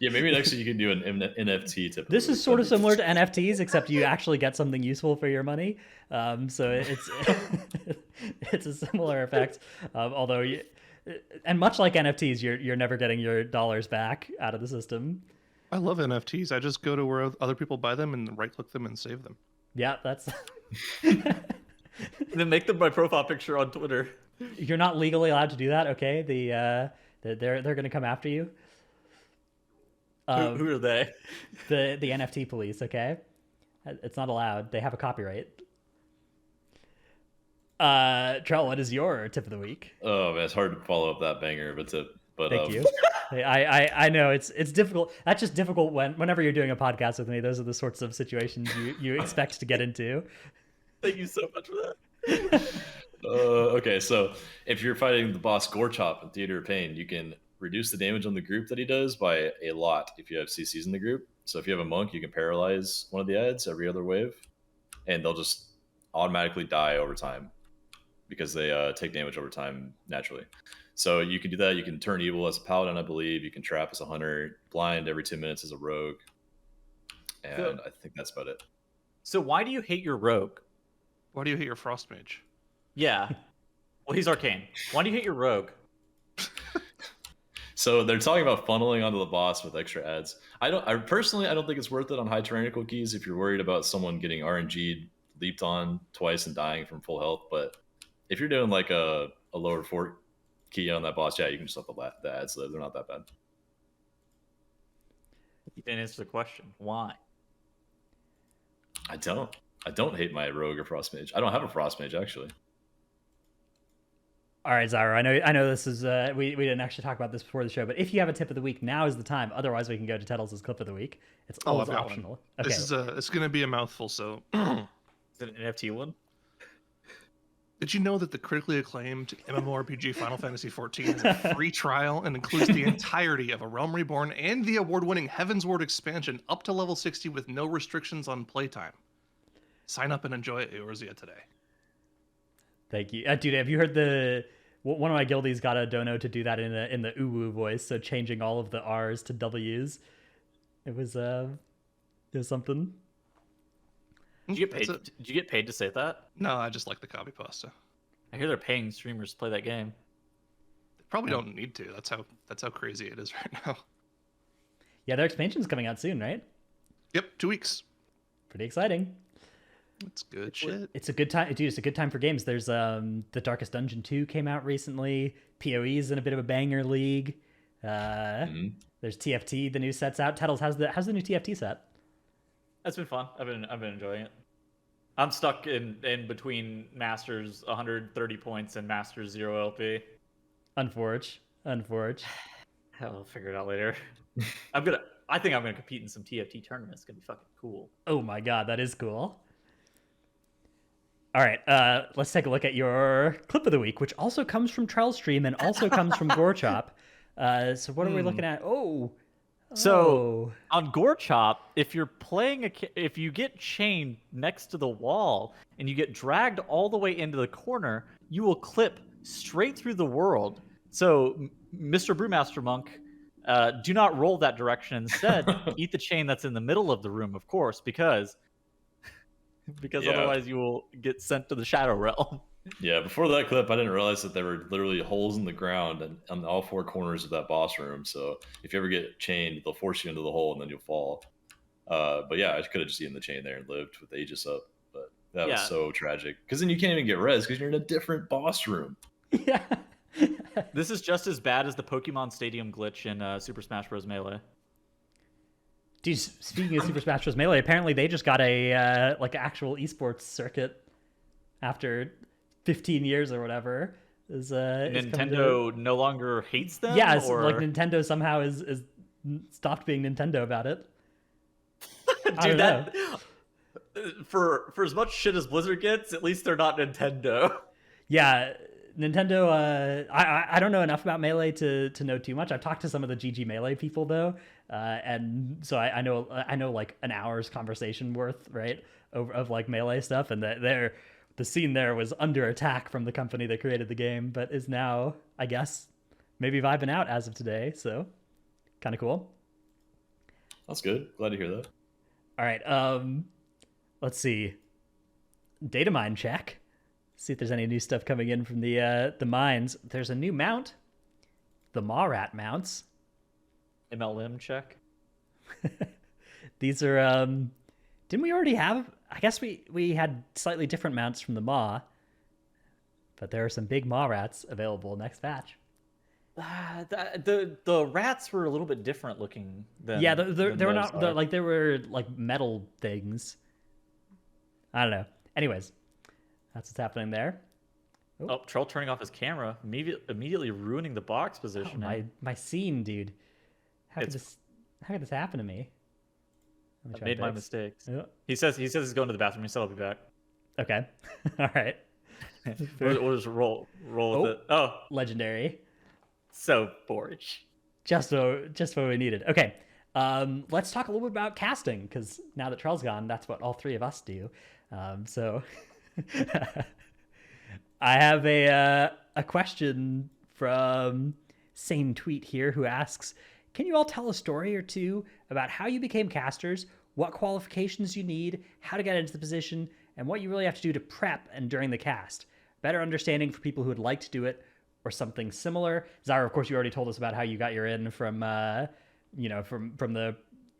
Speaker 3: Yeah, maybe next year you can do an NFT tip.
Speaker 1: This is sort of similar to NFTs, except you actually get something useful for your money. So it's it's a similar effect. Although, and much like NFTs, you're never getting your dollars back out of the system.
Speaker 2: I love NFTs. I just go to where other people buy them and right-click them and save them.
Speaker 1: Yeah, that's.
Speaker 4: Then make them my profile picture on Twitter.
Speaker 1: You're not legally allowed to do that. Okay, they're going to come after you.
Speaker 4: Who are they?
Speaker 1: The NFT police. Okay, it's not allowed. They have a copyright. Trell, what is your tip of the week?
Speaker 3: Oh man, it's hard to follow up that banger of a tip. But
Speaker 1: Thank you. I know it's difficult. That's just difficult whenever you're doing a podcast with me. Those are the sorts of situations you expect to get into.
Speaker 4: Thank you so much for that.
Speaker 3: Okay, so if you're fighting the boss Gorechop in Theater of Pain, you can reduce the damage on the group that he does by a lot if you have CCs in the group. So if you have a monk, you can paralyze one of the ads every other wave, and they'll just automatically die over time because they take damage over time naturally. So you can do that. You can turn evil as a paladin, I believe. You can trap as a hunter, blind every 2 minutes as a rogue, and I think that's about it.
Speaker 4: So why do you hate your rogue?
Speaker 2: Why do you hate your frost mage?
Speaker 4: Yeah. Well, he's arcane. Why do you hate your rogue?
Speaker 3: So they're talking about funneling onto the boss with extra ads. I personally don't think it's worth it on high tyrannical keys if you're worried about someone getting RNG'd, leaped on twice and dying from full health. But if you're doing like a lower fort key on that boss, yeah, you can just let the ads live. They're not that bad.
Speaker 4: You didn't answer the question. Why?
Speaker 3: I don't hate my rogue or frost mage. I don't have a frost mage actually.
Speaker 1: All right, Xyro. I know this is we didn't actually talk about this before the show, but if you have a tip of the week, now is the time. Otherwise, we can go to Tettles' clip of the week. It's always
Speaker 2: I've got
Speaker 1: optional.
Speaker 2: one.
Speaker 1: Okay.
Speaker 2: This is it's going to be a mouthful. So,
Speaker 4: Is it an NFT one?
Speaker 2: did you know that the critically acclaimed MMORPG Final Fantasy XIV has a free trial and includes the entirety of A Realm Reborn and the award-winning Heavensward expansion up to level 60 with no restrictions on playtime? Sign up and enjoy it, Eorzea, today.
Speaker 1: Thank you, dude. Have you heard one of my guildies got a dono to do that in the uwu voice, so changing all of the R's to W's. It was something.
Speaker 4: Did you get paid to say that?
Speaker 2: No, I just like the copy pasta.
Speaker 4: I hear they're paying streamers to play that game.
Speaker 2: They probably don't need to. That's how crazy it is right now.
Speaker 1: Yeah, their expansion's coming out soon, right?
Speaker 2: Yep, 2 weeks.
Speaker 1: Pretty exciting.
Speaker 2: That's good shit.
Speaker 1: It's a good time, dude. It's a good time for games. There's the Darkest Dungeon 2 came out recently. PoE's in a bit of a banger league. There's TFT. The new set's out. Tettles, how's the new TFT set?
Speaker 4: That's been fun. I've been enjoying it. I'm stuck in between Masters 130 points and Masters 0 LP.
Speaker 1: Unforge.
Speaker 4: I'll figure it out later. I think I'm gonna compete in some TFT tournaments. It's gonna be fucking cool.
Speaker 1: Oh my god, that is cool. All right, let's take a look at your clip of the week, which also comes from Trell Stream and also comes from Gorechop. So what are we looking at?
Speaker 4: So on Gorechop, if you're playing if you get chained next to the wall and you get dragged all the way into the corner, you will clip straight through the world. So Mr. Brewmaster Monk, do not roll that direction. Instead, eat the chain that's in the middle of the room, of course, because otherwise you will get sent to the Shadow Realm.
Speaker 3: Yeah, before that clip, I didn't realize that there were literally holes in the ground and on all 4 corners of that boss room. So if you ever get chained, they'll force you into the hole and then you'll fall. But yeah, I could have just eaten the chain there and lived with Aegis up. But that was so tragic. Because then you can't even get res because you're in a different boss room.
Speaker 1: Yeah.
Speaker 4: This is just as bad as the Pokemon Stadium glitch in Super Smash Bros. Melee.
Speaker 1: Dude, speaking of Super Smash Bros. Melee, apparently they just got a actual esports circuit after 15 years or whatever.
Speaker 4: Nintendo no longer hates them?
Speaker 1: Yeah, it's like Nintendo somehow is stopped being Nintendo about it.
Speaker 4: Dude, for as much shit as Blizzard gets, at least they're not Nintendo.
Speaker 1: Yeah, Nintendo. I don't know enough about Melee to know too much. I've talked to some of the GG Melee people though, and so I know like an hour's conversation worth, right, of like Melee stuff, and that the scene there was under attack from the company that created the game, but is now, I guess, maybe vibing out as of today. So kind of cool.
Speaker 3: That's good. Glad to hear that.
Speaker 1: All right. Let's see. Datamine check. See if there's any new stuff coming in from the mines. There's a new mount. The Mawrat mounts.
Speaker 4: MLM check.
Speaker 1: These are didn't we already have? I guess we had slightly different mounts from the Maw. But there are some big Mawrats available next batch.
Speaker 4: The rats were a little bit different looking than
Speaker 1: yeah, they were not
Speaker 4: like
Speaker 1: they were like metal things. I don't know. Anyways, that's what's happening there.
Speaker 4: Oh, Troll turning off his camera, immediately ruining the box position.
Speaker 1: My scene, dude. How could this happen to me?
Speaker 4: I made my mistakes.
Speaker 1: Oh.
Speaker 4: He says he's going to the bathroom. He said I'll be back.
Speaker 1: Okay. All right.
Speaker 4: We'll just roll with it. Oh,
Speaker 1: legendary.
Speaker 4: So boring.
Speaker 1: Just what we needed. Okay. Let's talk a little bit about casting, because now that Charles gone, that's what all three of us do. So I have a question from Sane Tweet here, who asks, can you all tell a story or two about how you became casters, what qualifications you need, how to get into the position, and what you really have to do to prep and during the cast? Better understanding for people who would like to do it or something similar. Xyro, of course, you already told us about how you got your in from from the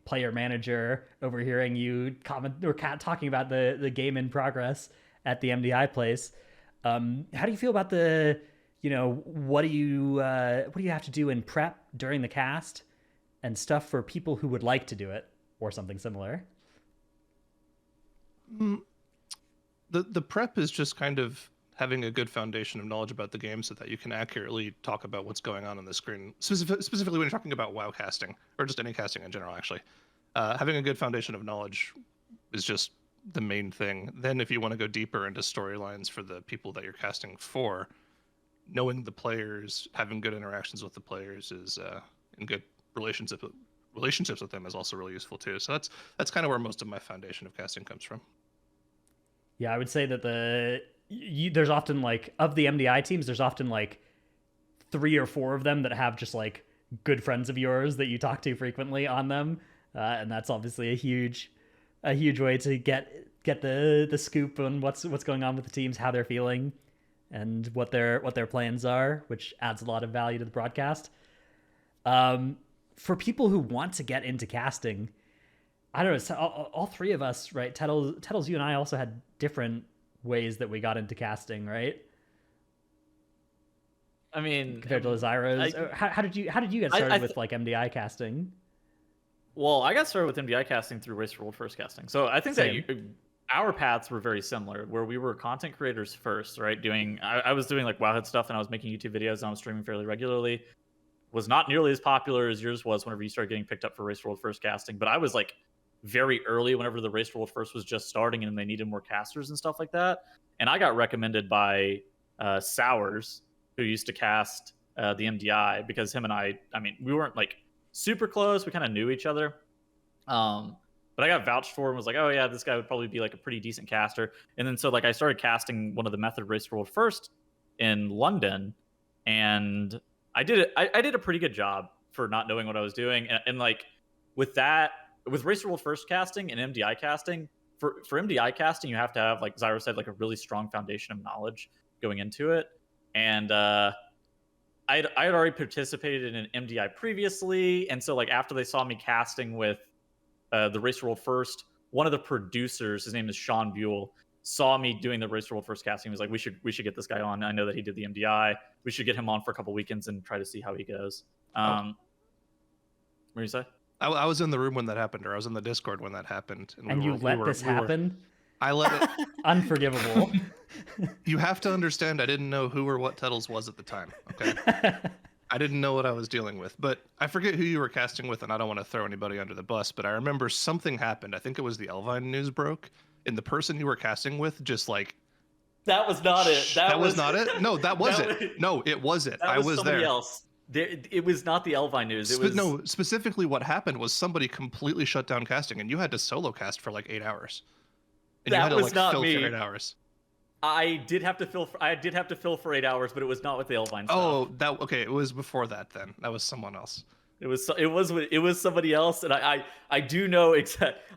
Speaker 1: player manager overhearing you comment or talking about the game in progress at the MDI place. How do you feel about the, what do you have to do in prep during the cast and stuff for people who would like to do it or something similar?
Speaker 2: The prep is just kind of having a good foundation of knowledge about the game so that you can accurately talk about what's going on the screen, specifically when you're talking about WoW casting, or just any casting in general, actually. Having a good foundation of knowledge is just the main thing. Then if you want to go deeper into storylines for the people that you're casting for, knowing the players, having good interactions with the players is and good relationships with them is also really useful too. So that's kind of where most of my foundation of casting comes from.
Speaker 1: Yeah, I would say that there's often, like, of the MDI teams, there's often like 3 or 4 of them that have just like good friends of yours that you talk to frequently on them, and that's obviously a huge way to get the scoop on what's going on with the teams, how they're feeling, and what their plans are, which adds a lot of value to the broadcast. For people who want to get into casting, I don't know. So all three of us, right? Tettles, you and I also had different ways that we got into casting, right?
Speaker 4: I mean,
Speaker 1: compared to Xyro's, how did you get started with like MDI casting?
Speaker 4: Well, I got started with MDI casting through Race for World First casting. So I think
Speaker 1: Same.
Speaker 4: that our paths were very similar, where we were content creators first, right? I was doing like Wowhead stuff, and I was making YouTube videos, and I was streaming fairly regularly. Was not nearly as popular as yours was whenever you started getting picked up for Race for World First casting, but I was like very early whenever the Race for World First was just starting and they needed more casters and stuff like that. And I got recommended by Sours, who used to cast the MDI, because him and I mean, we weren't like super close. We kind of knew each other. But I got vouched for and was like, oh yeah, this guy would probably be like a pretty decent caster. And then so like I started casting one of the Method Race for World First in London, and I did it. I did a pretty good job for not knowing what I was doing. And like with that, with Race for World First casting and MDI casting, for MDI casting, you have to have, like Xyro said, like a really strong foundation of knowledge going into it. And I had already participated in an MDI previously, and so like after they saw me casting with the Race for World First, one of the producers, his name is Sean Buell, saw me doing the Race for World First casting. He was like, we should get this guy on. I know that he did the MDI. We should get him on for a couple weekends and try to see how he goes. What do you say?
Speaker 2: I was in the room when that happened, or I was in the Discord when that happened.
Speaker 1: And you let this happen?
Speaker 2: I let it.
Speaker 1: Unforgivable.
Speaker 2: You have to understand, I didn't know who or what Tettles was at the time. Okay. I didn't know what I was dealing with, but I forget who you were casting with, and I don't want to throw anybody under the bus, but I remember something happened. I think it was the Elvine news broke. and the person you were casting with just like
Speaker 4: That was not it.
Speaker 2: that was not it. No, that was
Speaker 4: That
Speaker 2: it.
Speaker 4: was-
Speaker 2: No, it was it.
Speaker 4: That
Speaker 2: I was
Speaker 4: somebody
Speaker 2: there.
Speaker 4: else. It was not the Elvi news. It was
Speaker 2: No, specifically what happened was somebody completely shut down casting, and you had to solo cast for like 8 hours. And you
Speaker 4: That
Speaker 2: had to
Speaker 4: was
Speaker 2: like
Speaker 4: not
Speaker 2: fill
Speaker 4: me.
Speaker 2: for 8 hours.
Speaker 4: I did have to fill for 8 hours, but it was not with the Elvine stuff.
Speaker 2: Oh, that okay. It was before that. Then that was someone else.
Speaker 4: It was somebody else, and I do know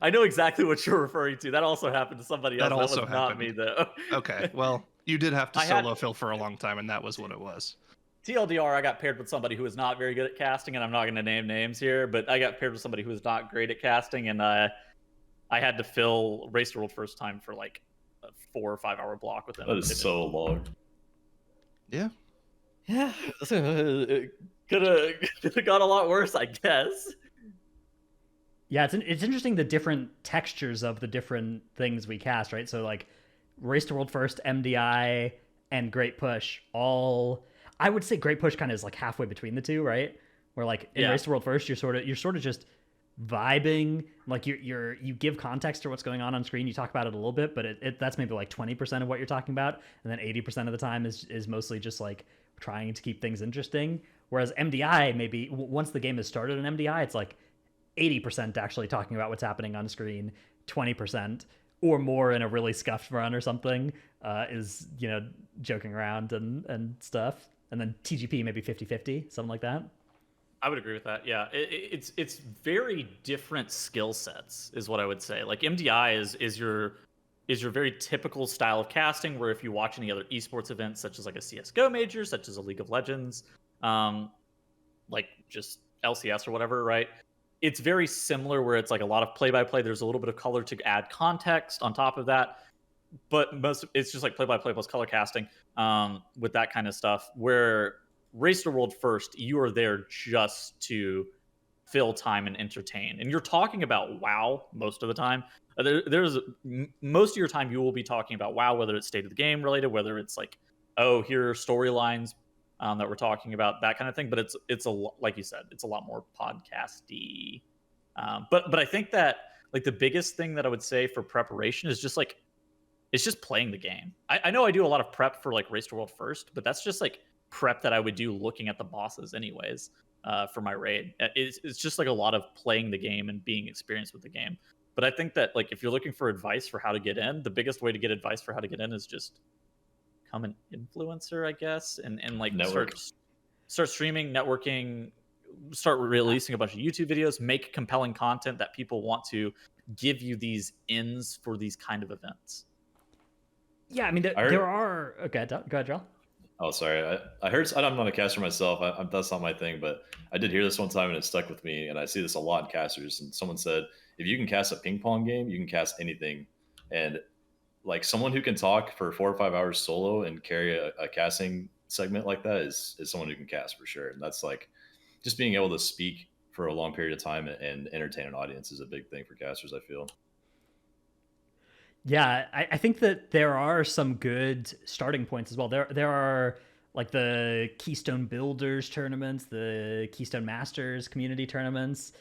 Speaker 4: I know exactly what you're referring to. That also happened to somebody else.
Speaker 2: That also
Speaker 4: was not
Speaker 2: happened.
Speaker 4: me though.
Speaker 2: Okay, well, you did have to
Speaker 4: I had-
Speaker 2: solo fill for a long time, and that was what it was.
Speaker 4: TLDR, I got paired with somebody who was not very good at casting, and I'm not going to name names here, but I got paired with somebody who was not great at casting, and I had to fill Race to World first time for like a 4 or 5 hour block with them.
Speaker 3: That is so long.
Speaker 2: Yeah.
Speaker 4: Yeah, could have got a lot worse, I guess.
Speaker 1: Yeah, it's interesting the different textures of the different things we cast, right? So like Race to World First, MDI, and Great Push, all I would say Great Push kind of is like halfway between the two, right? Where like in Race to World First, you're sort of just vibing, like you give context to what's going on screen, you talk about it a little bit, but that's maybe like 20% of what you're talking about, and then 80% of the time is mostly just like trying to keep things interesting. Whereas MDI, maybe once the game has started in MDI, it's like 80% actually talking about what's happening on screen, 20% or more in a really scuffed run or something is, you know, joking around and stuff. And then TGP maybe 50-50, something like that.
Speaker 4: I would agree with that. Yeah, it's very different skill sets, is what I would say. Like MDI is your very typical style of casting, where if you watch any other esports events, such as like a CS:GO major, such as a League of Legends, like just LCS or whatever, right? It's very similar, where it's like a lot of play-by-play. There's a little bit of color to add context on top of that, but it's just like play-by-play plus color casting with that kind of stuff. Where Race to World First, you are there just to fill time and entertain, and you're talking about WoW most of the time. There's most of your time you will be talking about WoW, whether it's state of the game related, whether it's like, oh, here are storylines that we're talking about, that kind of thing. But it's like you said, it's a lot more podcasty. But I think that like the biggest thing that I would say for preparation is just like, it's just playing the game. I know I do a lot of prep for like Race to World First, but that's just like prep that I would do looking at the bosses anyways for my raid. It's just like a lot of playing the game and being experienced with the game. But I think that like if you're looking for advice for how to get in, the biggest way to get advice for how to get in is just become an influencer, I guess, and like start streaming, networking, start releasing a bunch of YouTube videos, make compelling content that people want to give you these ins for these kind of events.
Speaker 1: Yeah, I mean there are okay. Go ahead, Joel.
Speaker 3: Oh, sorry. I heard. I'm not a caster myself. That's not my thing. But I did hear this one time, and it stuck with me. And I see this a lot in casters. And someone said, if you can cast a ping pong game, you can cast anything. And like someone who can talk for 4 or 5 hours solo and carry a casting segment like that is someone who can cast for sure. And that's like just being able to speak for a long period of time and entertain an audience is a big thing for casters, I feel.
Speaker 1: Yeah, I think that there are some good starting points as well. There are like the Keystone Builders tournaments, the Keystone Masters community tournaments,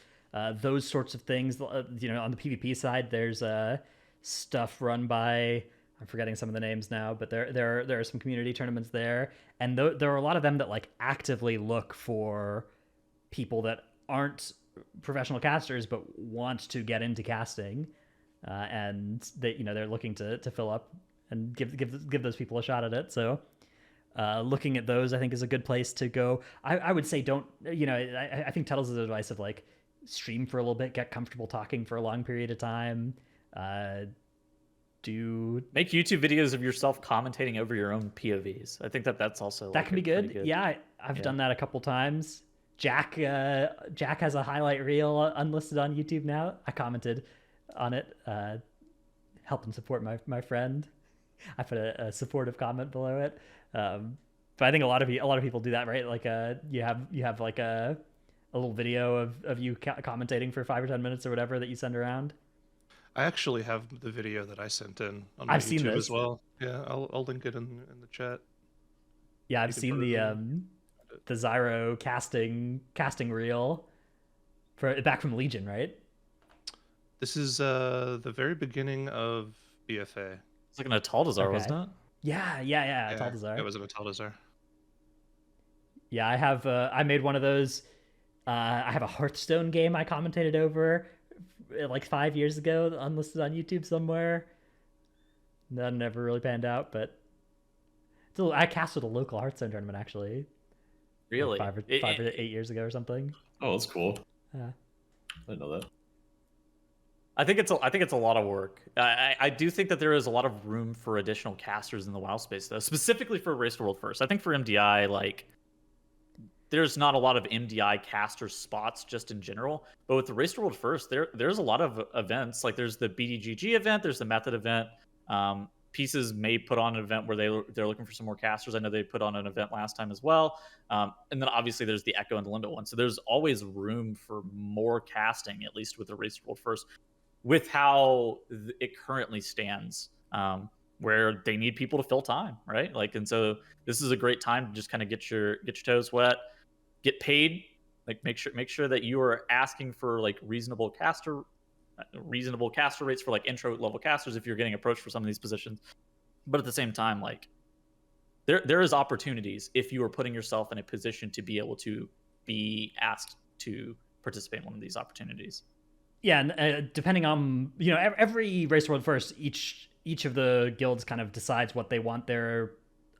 Speaker 1: those sorts of things. You know, on the PvP side, there's stuff run by, I'm forgetting some of the names now, but there are some community tournaments there, and there are a lot of them that like actively look for people that aren't professional casters but want to get into casting. And they're looking to fill up and give those people a shot at it. So looking at those, I think, is a good place to go. I would say don't, I think Tuttle's advice of like stream for a little bit, get comfortable talking for a long period of time. Do
Speaker 4: make YouTube videos of yourself commentating over your own POVs. I think that's also
Speaker 1: that can be good. Yeah, I've done that a couple times. Jack has a highlight reel unlisted on YouTube now. I commented on it, help and support my friend. I put a supportive comment below it, but I think a lot of people do that, right? Like you have like a little video of you commentating for 5 or 10 minutes or whatever that you send around.
Speaker 2: I actually have the video that I sent in on my
Speaker 1: I've
Speaker 2: YouTube
Speaker 1: seen those
Speaker 2: as well. Yeah, I'll link it in the chat.
Speaker 1: Yeah, I've seen the Xyro casting reel back from Legion, right?
Speaker 2: This is the very beginning of BFA.
Speaker 4: It's like an Ataldazar,
Speaker 1: Okay.
Speaker 4: wasn't it?
Speaker 1: Yeah. Taldazar.
Speaker 2: It was an Ataldazar.
Speaker 1: Yeah, I have. I made one of those. I have a Hearthstone game I commentated over like 5 years ago, unlisted on YouTube somewhere. That never really panned out, but I casted a local Hearthstone tournament actually.
Speaker 4: Really?
Speaker 1: Like 5 or 8 years ago or something.
Speaker 3: Oh, that's cool.
Speaker 1: Yeah.
Speaker 3: I didn't know that.
Speaker 4: I think it's a lot of work. I do think that there is a lot of room for additional casters in the WoW space, though, specifically for Race to World First. I think for MDI, like, there's not a lot of MDI caster spots just in general. But with the Race to World First, there's a lot of events. Like, there's the BDGG event, there's the Method event. Pieces may put on an event where they're looking for some more casters. I know they put on an event last time as well. And then obviously there's the Echo and the Limit one. So there's always room for more casting, at least with the Race to World First, with how it currently stands, where they need people to fill time, right? Like, and so this is a great time to just kind of get your toes wet, get paid. Like, make sure that you are asking for like reasonable caster rates for like intro level casters if you're getting approached for some of these positions. But at the same time, like, there is opportunities if you are putting yourself in a position to be able to be asked to participate in one of these opportunities.
Speaker 1: Yeah, and depending on, every Race to World First, each of the guilds kind of decides what they want their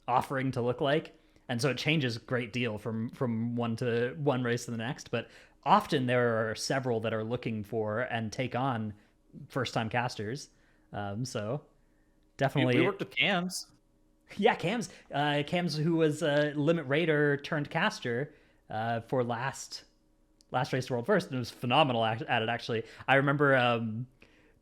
Speaker 1: offering to look like, and so it changes a great deal from one race to the next. But often there are several that are looking for and take on first-time casters. So definitely,
Speaker 4: we worked with Cams.
Speaker 1: Yeah, Cams, who was a Limit Raider turned caster for last Race to World First, and it was phenomenal at it. Actually, I remember,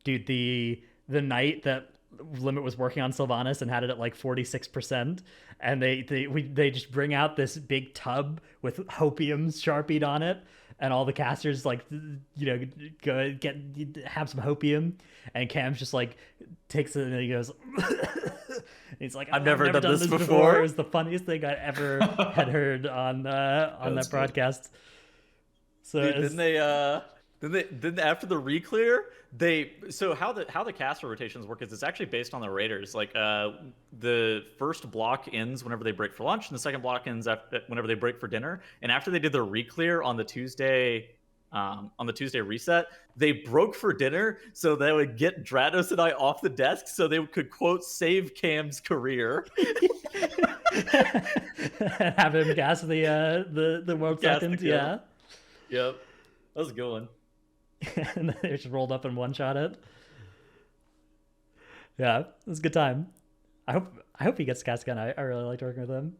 Speaker 1: dude, the night that Limit was working on Sylvanas and had it at like 46%, and they just bring out this big tub with hopiums sharpied on it, and all the casters like go have some hopium, and Cam's just like takes it and he goes. He's like,
Speaker 4: I've never done this before.
Speaker 1: It was the funniest thing I ever had heard on that broadcast. So
Speaker 4: dude, then after the reclear, how the caster rotations work is it's actually based on the raiders. Like, the first block ends whenever they break for lunch, and the second block ends whenever they break for dinner. And after they did the reclear on the Tuesday reset, they broke for dinner so they would get Dratos and I off the desk so they could, quote, save Cam's career.
Speaker 1: Have him gas the world second. Yeah.
Speaker 4: Yep. That was a good one.
Speaker 1: And then they just rolled up and one-shot it. Yeah, it was a good time. I hope he gets cast again. I really liked working with him.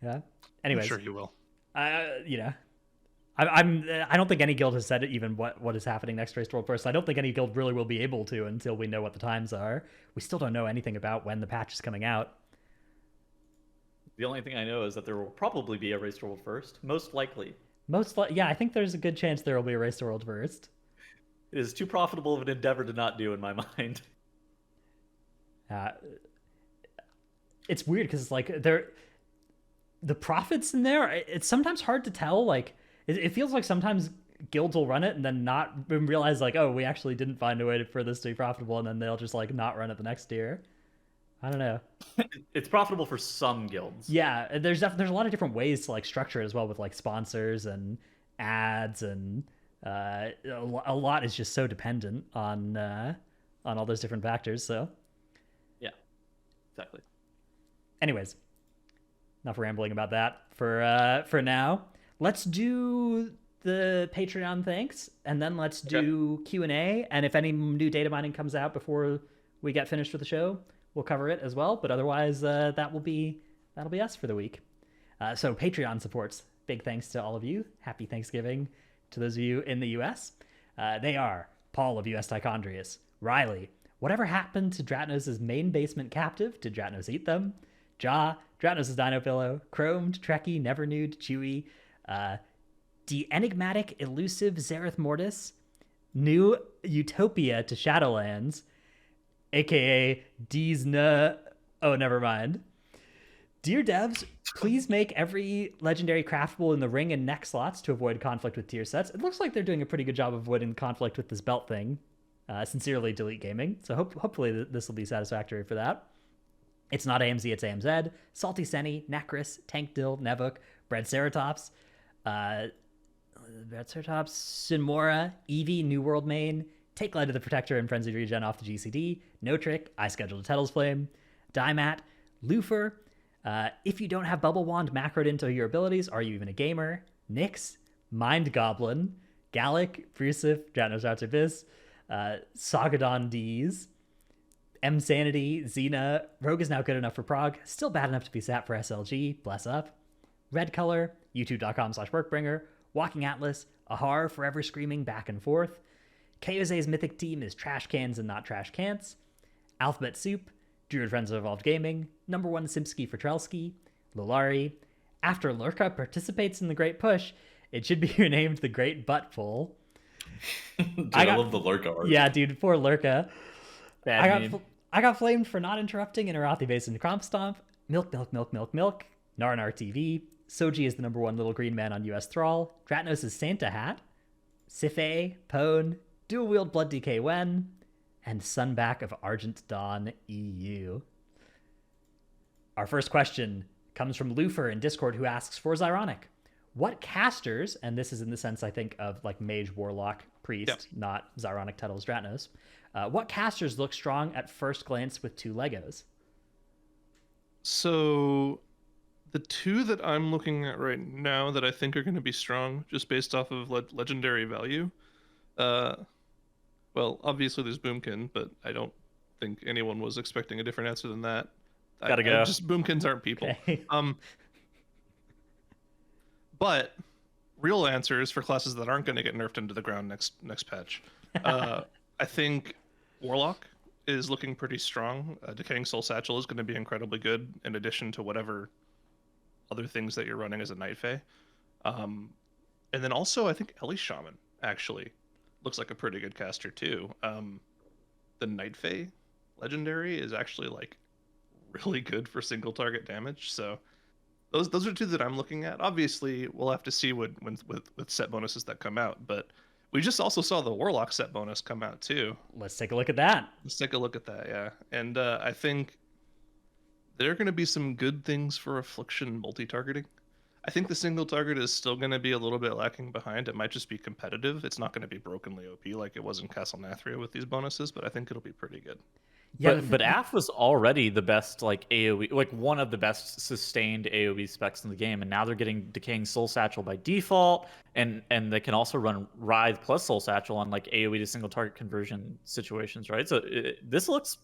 Speaker 1: Yeah. Anyways,
Speaker 2: I'm sure you will.
Speaker 1: I don't think any guild has said even what is happening next Race to World First. I don't think any guild really will be able to until we know what the times are. We still don't know anything about when the patch is coming out.
Speaker 4: The only thing I know is that there will probably be a Race to World First, most likely.
Speaker 1: Yeah, I think there's a good chance there will be a Race to World First.
Speaker 4: It is too profitable of an endeavor to not do in my mind.
Speaker 1: It's weird because it's like the profits in there. It's sometimes hard to tell. Like it feels like sometimes guilds will run it and then not realize like, oh, we actually didn't find a way for this to be profitable, and then they'll just like not run it the next year. I don't know.
Speaker 4: It's profitable for some guilds.
Speaker 1: Yeah, there's a lot of different ways to like structure it as well, with like sponsors and ads, and a lot is just so dependent on all those different factors. So
Speaker 4: yeah, exactly.
Speaker 1: Anyways, enough rambling about that for now. Let's do the Patreon thanks, and then let's do Q&A. And if any new data mining comes out before we get finished with the show, we'll cover it as well. But otherwise, that'll be us for the week. So Patreon supports. Big thanks to all of you. Happy Thanksgiving to those of you in the U.S. They are Paul of U.S. Tichondrius, Riley. Whatever happened to Dratnos' main basement captive? Did Dratnos eat them? Ja, Dratnos' Dino Pillow, Chromed, Trekkie, Never Nude, Chewy, the enigmatic, elusive Zereth Mortis, New Utopia to Shadowlands, aka Deesna. Oh, never mind. Dear devs, please make every legendary craftable in the ring and neck slots to avoid conflict with tier sets. It looks like they're doing a pretty good job of avoiding conflict with this belt thing. Sincerely, Delete Gaming. So hopefully this will be satisfactory for that. It's not AMZ, it's AMZ. Salty Senny, Necris, Tank Dill, Nevuk, Bread Ceratops, Sinmora, Eevee, New World Main, Take Light of the Protector and Frenzied Regen off the GCD, No Trick, I Scheduled Tettle's Flame, Dimat, Lufer. If you don't have Bubble Wand macroed into your abilities, are you even a gamer? Nyx, Mind Goblin, Gallic, Brusif, Dratnos Abyss, Sagadon D's, M Sanity, Xena, Rogue is now good enough for Prog, still bad enough to be sat for SLG, bless up. Red Color, youtube.com/workbringer, Walking Atlas, Ahar forever screaming back and forth. Kayoze's mythic team is trash cans and not trash cans. Alphabet Soup, Druid Friends of Evolved Gaming, number 1 Simsky for Trelsky, Lulari. After Lurka participates in the Great Push, it should be renamed the Great Butt Pull.
Speaker 3: Dude, I love the Lurka art.
Speaker 1: Yeah, dude, poor Lurka.
Speaker 4: Bad
Speaker 1: I got flamed for not interrupting an Arathi Basin Cromp Stomp. Milk. Narnar TV. Soji is the number 1 little green man on US Thrall. Dratnos is Santa Hat. Sifei, Pone, Dual Wield Blood DK Wen, and Sunback of Argent Dawn EU. Our first question comes from Lufer in Discord, who asks for Xyronic. What casters, and this is in the sense, I think, of like Mage, Warlock, Priest, not Xyronic, Tettles, Dratnos, what casters look strong at first glance with 2 Legos?
Speaker 2: So the 2 that I'm looking at right now that I think are going to be strong, just based off of legendary value, well, obviously there's Boomkin, but I don't think anyone was expecting a different answer than that.
Speaker 4: Gotta go.
Speaker 2: Just Boomkins aren't people.
Speaker 1: Okay.
Speaker 2: But real answers for classes that aren't going to get nerfed into the ground next patch. I think Warlock is looking pretty strong. Decaying Soul Satchel is going to be incredibly good, in addition to whatever other things that you're running as a Night Fae. And then also, I think Ellie Shaman actually looks like a pretty good caster too. The Night Fae legendary is actually like really good for single target damage. So those are 2 that I'm looking at. Obviously, we'll have to see with set bonuses that come out, but we just also saw the Warlock set bonus come out too.
Speaker 1: Let's take a look at that.
Speaker 2: Let's take a look at that, yeah. And I think there are going to be some good things for Affliction multi-targeting. I think the single target is still going to be a little bit lacking behind. It might just be competitive. It's not going to be brokenly OP like it was in Castle Nathria with these bonuses, but I think it'll be pretty good.
Speaker 1: Yeah,
Speaker 4: but AF was already the best like AoE, like one of the best sustained AoE specs in the game, and now they're getting Decaying Soul Satchel by default, and they can also run Writhe plus Soul Satchel on like AoE to single target conversion situations, right? So this looks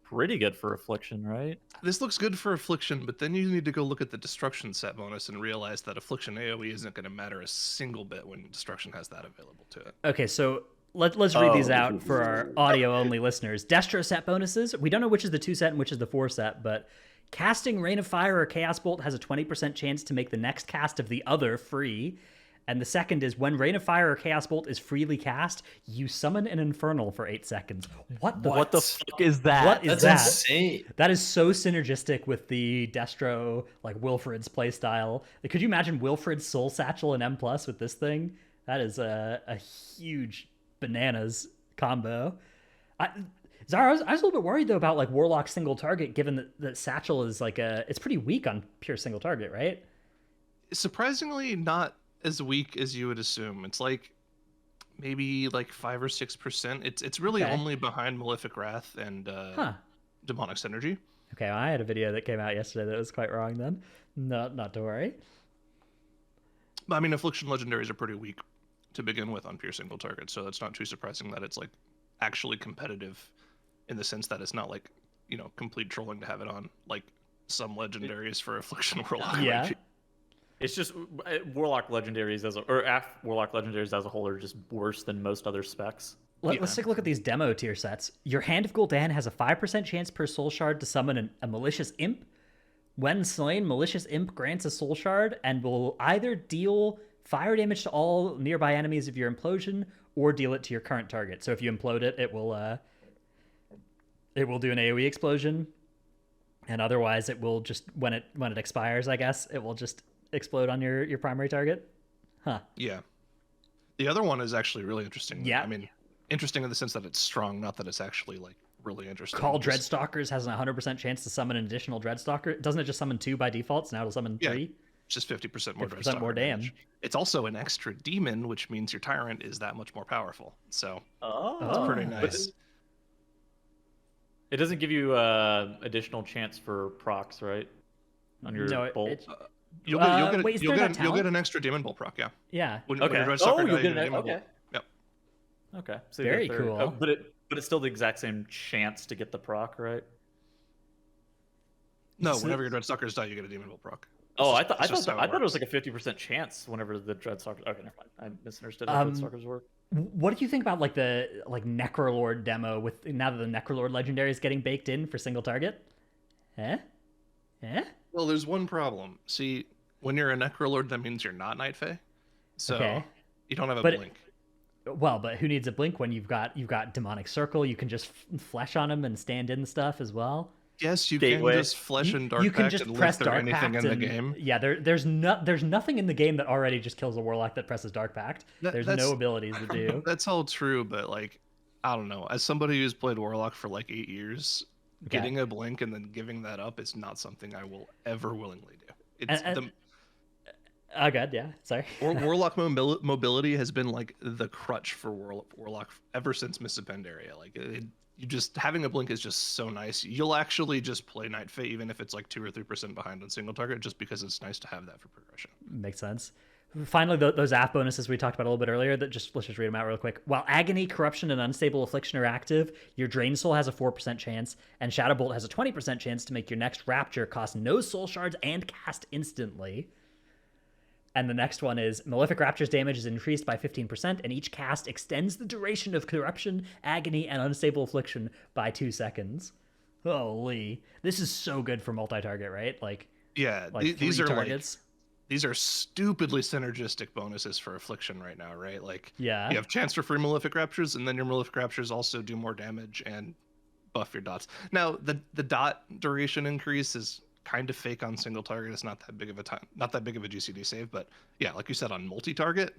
Speaker 4: pretty good for Affliction, right?
Speaker 2: This looks good for Affliction, but then you need to go look at the Destruction set bonus and realize that Affliction AoE isn't going to matter a single bit when Destruction has that available to it.
Speaker 1: Okay, so let's read these out for our audio-only listeners. Destro set bonuses. We don't know which is the 2 set and which is the 4 set, but casting Rain of Fire or Chaos Bolt has a 20% chance to make the next cast of the other free. And the second is when Rain of Fire or Chaos Bolt is freely cast, you summon an Infernal for 8 seconds. What the
Speaker 4: fuck is that?
Speaker 1: What is
Speaker 3: That's
Speaker 1: that?
Speaker 3: insane.
Speaker 1: That is so synergistic with the Destro, like Wilfred's playstyle. Like, could you imagine Wilfred's Soul Satchel and M+ with this thing? That is a huge bananas combo. Xyro, I was a little bit worried though about like Warlock single target, given that Satchel is like it's pretty weak on pure single target, right?
Speaker 2: Surprisingly, not as weak as you would assume. It's like maybe like 5 or 6%. It's really only behind Malefic Wrath and Demonic Synergy.
Speaker 1: Okay, well, I had a video that came out yesterday that was quite wrong then. Not to worry.
Speaker 2: But I mean, Affliction legendaries are pretty weak to begin with on pure single target, so it's not too surprising that it's like actually competitive in the sense that it's not like, you know, complete trolling to have it on like some legendaries for Affliction Warlock.
Speaker 1: Yeah.
Speaker 4: It's just Warlock legendaries Warlock legendaries as a whole are just worse than most other specs.
Speaker 1: Let's take a look at these demo tier sets. Your Hand of Gul'dan has a 5% chance per soul shard to summon a Malicious Imp. When slain, Malicious Imp grants a soul shard and will either deal fire damage to all nearby enemies of your implosion or deal it to your current target. So if you implode it, it will do an AoE explosion. And otherwise it will just, when it expires, I guess, it will just explode on your primary target. Huh.
Speaker 2: Yeah. The other one is actually really interesting.
Speaker 1: Yeah.
Speaker 2: I mean, interesting in the sense that it's strong, not that it's actually like really interesting.
Speaker 1: Call
Speaker 2: Just-
Speaker 1: Dreadstalkers has a 100% chance to summon an additional Dreadstalker. Doesn't it just summon 2 by default? So now it'll summon
Speaker 2: Yeah.
Speaker 1: 3.
Speaker 2: Just 50% more
Speaker 1: 50% more
Speaker 2: Dreadstalker
Speaker 1: damn.
Speaker 2: damage. It's also an extra demon, which means your tyrant is that much more powerful. So
Speaker 4: Oh,
Speaker 1: Oh.
Speaker 2: pretty
Speaker 1: But
Speaker 2: nice.
Speaker 4: it doesn't give you additional chance for procs, right? On your
Speaker 1: No,
Speaker 4: bolt.
Speaker 2: You'll get, you'll get,
Speaker 1: wait, is
Speaker 2: you'll,
Speaker 1: there
Speaker 2: get
Speaker 1: that
Speaker 2: you'll get
Speaker 1: talent?
Speaker 2: an extra demon bolt proc. Yeah.
Speaker 1: Yeah.
Speaker 2: When
Speaker 4: Okay.
Speaker 2: your Dreadstalker
Speaker 4: Oh,
Speaker 2: die,
Speaker 4: you'll
Speaker 2: you
Speaker 4: get
Speaker 2: get a
Speaker 4: an
Speaker 2: demon
Speaker 4: okay.
Speaker 2: bolt. Yep.
Speaker 4: Okay. So you
Speaker 1: Very
Speaker 4: get the-
Speaker 1: cool.
Speaker 4: but it's still the exact same chance to get the proc, right?
Speaker 2: No,
Speaker 1: So-
Speaker 2: whenever your Dreadstalkers die, you get a demon bolt proc.
Speaker 4: Oh,
Speaker 2: It's
Speaker 4: I
Speaker 2: just-
Speaker 4: thought
Speaker 2: it's just how
Speaker 4: it was
Speaker 2: works.
Speaker 4: like a 50% chance whenever the Dreadstalkers. Okay, never mind. I misunderstood how
Speaker 1: Um,
Speaker 4: Dreadstalkers work.
Speaker 1: What do you think about like the Necrolord demo with now that the Necrolord legendary is getting baked in for single target? Eh? Eh?
Speaker 2: Well, there's one problem. See, when you're a Necrolord, that means you're not Night Fae. So
Speaker 1: Okay.
Speaker 2: you don't have a
Speaker 1: But-
Speaker 2: blink.
Speaker 1: Well, but who needs a blink when you've got demonic circle? You can just flesh on them and stand in stuff as well.
Speaker 2: Yes, you
Speaker 4: Gateway.
Speaker 2: can just flesh and dark
Speaker 1: You can
Speaker 2: pact
Speaker 1: just
Speaker 2: and
Speaker 1: press
Speaker 2: live through
Speaker 1: dark
Speaker 2: anything
Speaker 1: pact
Speaker 2: in the
Speaker 1: and
Speaker 2: game.
Speaker 1: yeah, there's nothing in the game that already just kills a warlock that presses dark pact. There's
Speaker 2: That's-
Speaker 1: no abilities to do.
Speaker 2: That's all true, but like, I don't know. As somebody who's played Warlock for like 8 years,
Speaker 1: Okay.
Speaker 2: getting a blink and then giving that up is not something I will ever willingly do. It's
Speaker 1: And- Oh, good. Yeah. Sorry.
Speaker 2: Warlock mobility has been like the crutch for Warlock ever since Mists of Pandaria. Like you just having a blink is just so nice. You'll actually just play Night Fae even if it's like 2 or 3% behind on single target, just because it's nice to have that for progression.
Speaker 1: Makes sense. Finally, those app bonuses we talked about a little bit earlier. Let's just read them out real quick. While Agony, Corruption, and Unstable Affliction are active, your Drain Soul has a 4% chance, and Shadow Bolt has a 20% chance to make your next Rapture cost no Soul Shards and cast instantly. And the next one is Malefic Rapture's damage is increased by 15%, and each cast extends the duration of Corruption, Agony, and Unstable Affliction by 2 seconds. Holy. This is so good for multi-target, right? Like
Speaker 2: Yeah,
Speaker 1: these
Speaker 2: these are
Speaker 1: targets.
Speaker 2: like these are stupidly synergistic bonuses for Affliction right now, right? Like
Speaker 1: Yeah.
Speaker 2: you have chance for free Malefic Raptures, and then your Malefic Raptures also do more damage and buff your dots. Now the dot duration increase is kind of fake on single target. It's not that big of a GCD save, but yeah, like you said, on multi-target,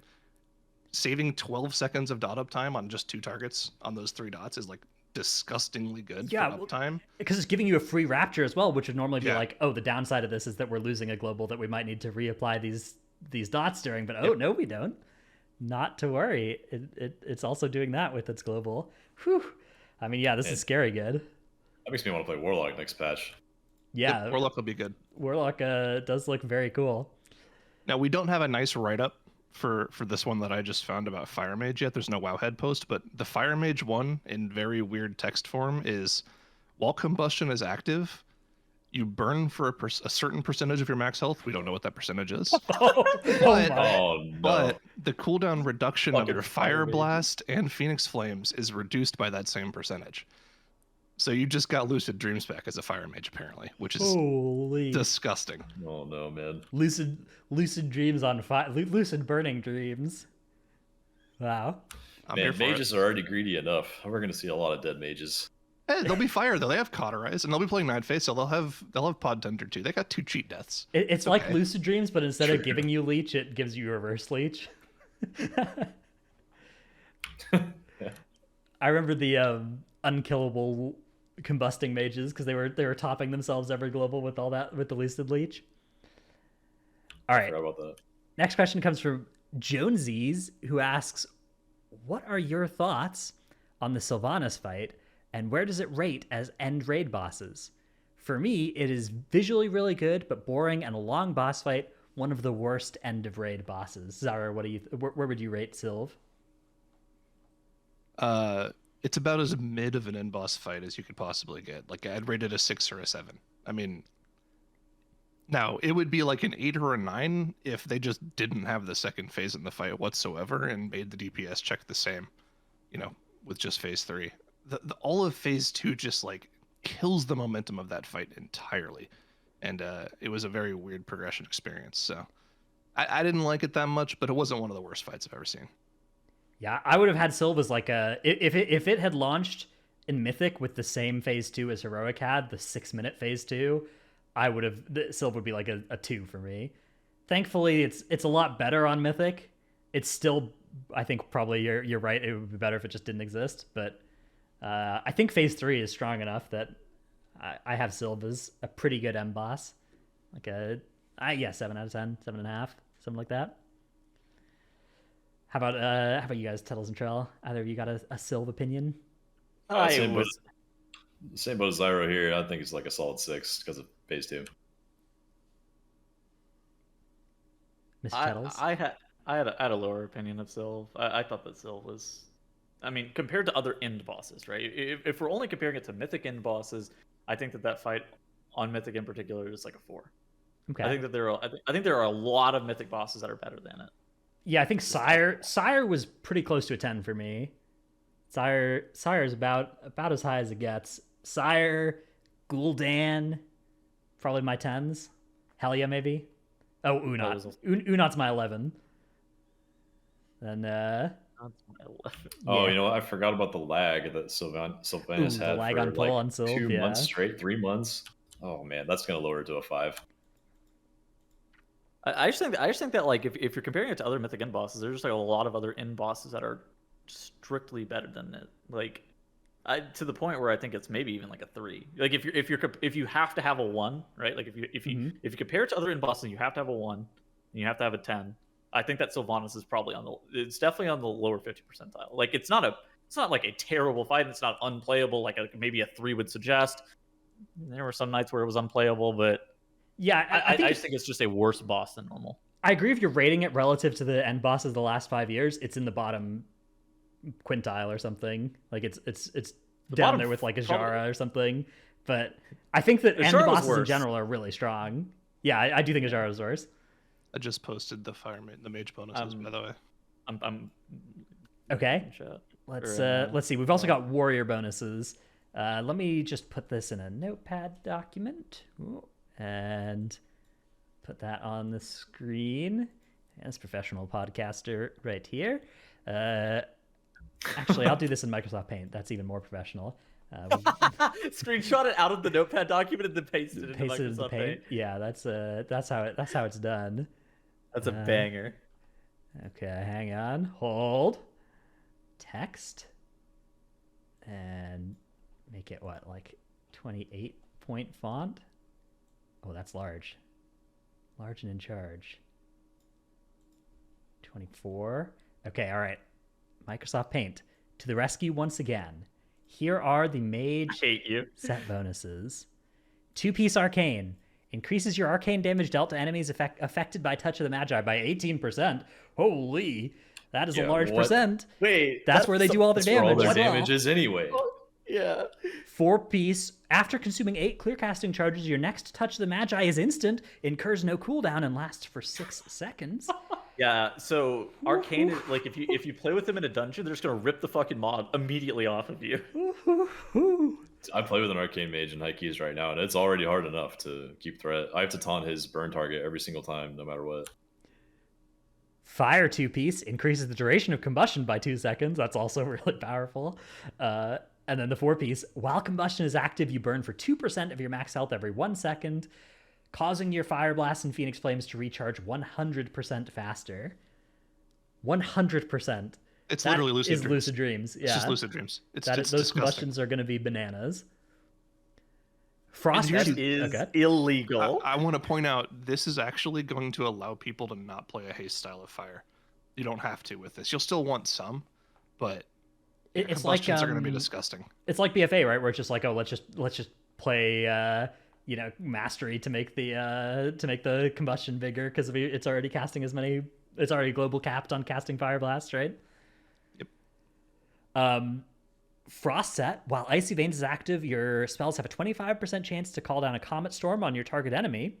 Speaker 2: saving 12 seconds of dot uptime on just 2 targets on those 3 dots is like disgustingly good
Speaker 1: Yeah,
Speaker 2: for
Speaker 1: well,
Speaker 2: uptime.
Speaker 1: Because it's giving you a free Rapture as well, which would normally be
Speaker 2: Yeah.
Speaker 1: like, oh, the downside of this is that we're losing a global that we might need to reapply these dots during. But oh,
Speaker 2: Yep.
Speaker 1: no, we don't. Not to worry. It's also doing that with its global. Whew. I mean, yeah, this is scary good.
Speaker 3: That makes me want to play Warlock next patch.
Speaker 1: Yeah,
Speaker 2: Yep, Warlock will be good.
Speaker 1: Warlock does look very cool.
Speaker 2: Now we don't have a nice write-up for this one that I just found about Fire Mage yet. There's no Wowhead post, but the Fire Mage one in very weird text form is while combustion is active, you burn for a certain percentage of your max health. We don't know what that percentage is.
Speaker 1: Oh,
Speaker 2: But-
Speaker 1: my.
Speaker 3: Oh no!
Speaker 2: But the cooldown reduction of
Speaker 3: Fucking
Speaker 2: your
Speaker 3: Fire
Speaker 2: Fire
Speaker 3: Mage.
Speaker 2: Blast and Phoenix Flames is reduced by that same percentage. So you just got Lucid Dreams back as a Fire Mage apparently, which is
Speaker 1: Holy.
Speaker 2: disgusting.
Speaker 3: Oh no, man!
Speaker 1: Lucid dreams on fire. Lucid burning dreams. Wow.
Speaker 2: I'm here
Speaker 3: Man,
Speaker 2: for it.
Speaker 3: mages are already greedy enough. We're gonna see a lot of dead mages.
Speaker 2: Hey, they'll be fire though. They have Cauterize, and they'll be playing Night Face, so they'll have Pod Tender too. They got 2 cheat deaths.
Speaker 1: It's like
Speaker 2: okay.
Speaker 1: Lucid Dreams, but instead of
Speaker 3: True.
Speaker 1: giving you leech, it gives you reverse leech. I remember the unkillable combusting mages because they were topping themselves every global with all that with the lucid leech. All right,
Speaker 3: Forgot about that.
Speaker 1: next question comes from Jonesy's, who asks, "What are your thoughts on the Sylvanas fight, and where does it rate as end raid bosses? For me, it is visually really good, but boring and a long boss fight. One of the worst end of raid bosses." Xyro, what do you? Where would you rate Sylv?
Speaker 2: It's about as mid of an end boss fight as you could possibly get. Like I'd rate it a 6 or a 7. I mean, now it would be like an 8 or a 9 if they just didn't have the second phase in the fight whatsoever and made the DPS check the same, with just phase 3. All of phase 2 just like kills the momentum of that fight entirely, and it was a very weird progression experience. So I didn't like it that much, but it wasn't one of the worst fights I've ever seen.
Speaker 1: Yeah, I would have had Sylv as like if it had launched in Mythic with the same phase 2 as Heroic had, the 6-minute phase 2, Sylv would be like a 2 for me. Thankfully, it's a lot better on Mythic. It's still I think probably you're right. It would be better if it just didn't exist. But I think Phase 3 is strong enough that I have Sylve as a pretty good M boss. Like 7 out of 10, 7.5, something like that. How about you guys, Tuttles and Trell? Either of you got a Sylve opinion?
Speaker 3: Same boat as Xyro here. I think it's like a solid 6 because of Phase 2.
Speaker 1: Mr. Tuttles?
Speaker 4: I had a lower opinion of Sylve. I thought that Sylve was, I mean, compared to other end bosses, right? If we're only comparing it to Mythic end bosses, I think that fight on Mythic in particular is like a 4.
Speaker 1: Okay.
Speaker 4: I think that I think there are a lot of Mythic bosses that are better than it.
Speaker 1: Yeah, I think Sire was pretty close to a 10 for me. Sire is about as high as it gets. Sire, Gul'dan, probably my 10s. Helia maybe. Oh, Unot. Unot's my 11. Then
Speaker 4: That's my 11.
Speaker 3: Oh, you know what? I forgot about the lag that Sylvanas had
Speaker 1: the lag
Speaker 3: for
Speaker 1: on pull
Speaker 3: like
Speaker 1: on Sylve,
Speaker 3: 2 months straight, 3 months. Oh man, that's gonna lower it to a 5.
Speaker 4: I just think that like if you're comparing it to other Mythic end bosses, there's just like a lot of other end bosses that are strictly better than it. Like, to the point where I think it's maybe even like a 3. Like if you have to have a 1, right? Like if you compare it to other end bosses, you have to have a 1, and you have to have a 10. I think that Sylvanas is probably it's definitely on the lower 50 percentile. Like it's not like a terrible fight. It's not unplayable like maybe a 3 would suggest. There were some nights where it was unplayable, but
Speaker 1: yeah,
Speaker 4: I just think it's just a worse boss than normal.
Speaker 1: I agree. If you're rating it relative to the end bosses of the last 5 years, it's in the bottom quintile or something. Like it's down there with like a Xyro or something. But I think that end bosses in general are really strong. Yeah, I do think a Xyro is worse.
Speaker 2: I just posted the mage bonuses, by the way.
Speaker 4: I'm
Speaker 1: okay. Let's see. We've also got warrior bonuses. Let me just put this in a notepad document and put that on the screen. As professional podcaster right here. Actually, I'll do this in Microsoft Paint. That's even more professional.
Speaker 4: Screenshot it out of the notepad document and then paste it into Microsoft Paint.
Speaker 1: Yeah, that's how it's done.
Speaker 4: That's a banger.
Speaker 1: Okay, hang on. Hold. Text. And make it like 28-point font? Oh, that's large. Large and in charge. 24. Okay, all right. Microsoft Paint. To the rescue once again. Here are the mage set bonuses. 2-piece arcane. Increases your arcane damage dealt to enemies affected by Touch of the Magi by 18%. Holy, that is a large percent.
Speaker 4: Wait,
Speaker 1: that's where they do all their damage.
Speaker 3: Where all their damage is anyway.
Speaker 4: Yeah.
Speaker 1: 4-piece. After consuming 8 clear casting charges, your next Touch of the Magi is instant, incurs no cooldown, and lasts for 6 seconds.
Speaker 4: Yeah, so arcane is like if you play with them in a dungeon, they're just gonna rip the fucking mod immediately off of you.
Speaker 3: I play with an arcane mage in high keys right now, and it's already hard enough to keep threat. I have to taunt his burn target every single time, no matter what.
Speaker 1: Fire 2-piece increases the duration of combustion by 2 seconds. That's also really powerful. And then the 4-piece, while combustion is active, you burn for 2% of your max health every 1 second, causing your Fire Blast and Phoenix Flames to recharge 100% faster. 100%.
Speaker 2: It's literally lucid dreams.
Speaker 1: Lucid dreams. Yeah.
Speaker 2: It's just lucid dreams. It's
Speaker 1: those
Speaker 2: disgusting.
Speaker 1: combustions are going to be bananas. Frost
Speaker 4: is illegal.
Speaker 2: I want to point out this is actually going to allow people to not play a haste style of fire. You don't have to with this. You'll still want some, but
Speaker 1: it's
Speaker 2: combustions are going to be disgusting.
Speaker 1: It's like BFA, right? Where it's just like, oh, let's just play mastery to make the combustion bigger because it's already casting as many. It's already global capped on casting Fire Blast, right?
Speaker 2: Yep.
Speaker 1: Frost set. While Icy Veins is active, your spells have a 25% chance to call down a Comet Storm on your target enemy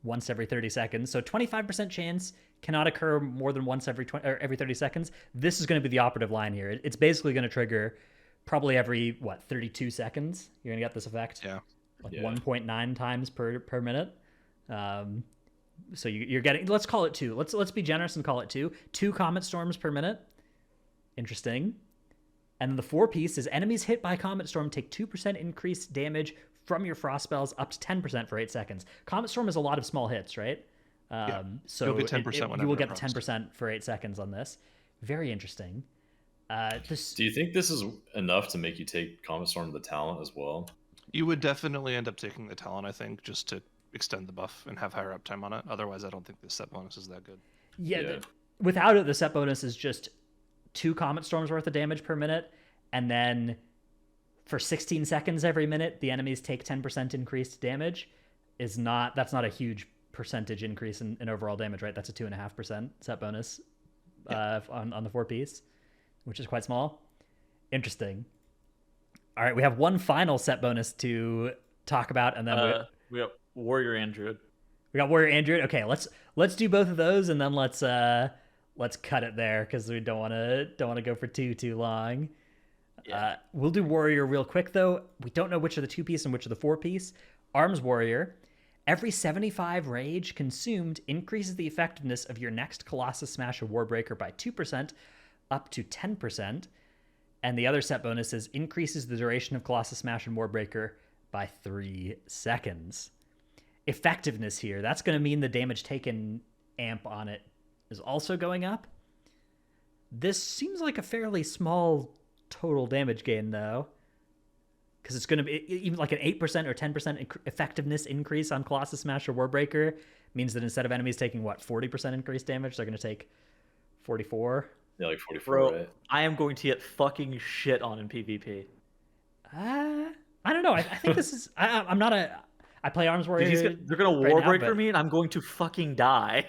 Speaker 1: once every 30 seconds. So 25% chance cannot occur more than once every 30 seconds. This is going to be the operative line here. It's basically going to trigger probably every 32 seconds. You're going to get this effect.
Speaker 2: Yeah.
Speaker 1: 1.9 times per minute. So you're getting, let's call it 2. Let's be generous and call it 2. 2 Comet Storms per minute. Interesting. And then the 4-piece is enemies hit by Comet Storm take 2% increased damage from your frost spells up to 10% for 8 seconds. Comet Storm is a lot of small hits, right?
Speaker 2: Yeah.
Speaker 1: So
Speaker 2: you'll get 10%
Speaker 1: you will get the 10% for 8 seconds on this. Very interesting. This
Speaker 3: Do you think this is enough to make you take Comet Storm the talent as well?
Speaker 2: You would definitely end up taking the talent, I think, just to extend the buff and have higher uptime on it. Otherwise, I don't think the set bonus is that good.
Speaker 1: yeah. Without it, the set bonus is just 2 Comet Storms worth of damage per minute, and then for 16 seconds every minute, the enemies take 10% increased damage. That's not a huge percentage increase in overall damage, right? That's a 2.5% set bonus on the 4-piece, which is quite small. Interesting. All right, we have one final set bonus to talk about, and then
Speaker 4: we got Warrior Android.
Speaker 1: we got Warrior Android. Okay, let's do both of those, and then let's cut it there because we don't want to go for too long. Yeah. We'll do Warrior real quick though. We don't know which are the 2-piece and which are the 4-piece. Arms Warrior. Every 75 rage consumed increases the effectiveness of your next Colossus Smash or Warbreaker by 2%, up to 10%. And the other set bonus is increases the duration of Colossus Smash and Warbreaker by 3 seconds. Effectiveness here, that's going to mean the damage taken amp on it is also going up. This seems like a fairly small total damage gain, though, because it's going to be even like an 8% or 10% effectiveness increase on Colossus Smash or Warbreaker means that instead of enemies taking, 40% increased damage, they're going to take 44.
Speaker 3: Yeah, like 44,
Speaker 4: Bro,
Speaker 3: right?
Speaker 4: I am going to get fucking shit on in PvP.
Speaker 1: I don't know. I think this is... I'm not a... I play Arms Warrior.
Speaker 4: They're going to Warbreaker me, and I'm going to fucking die.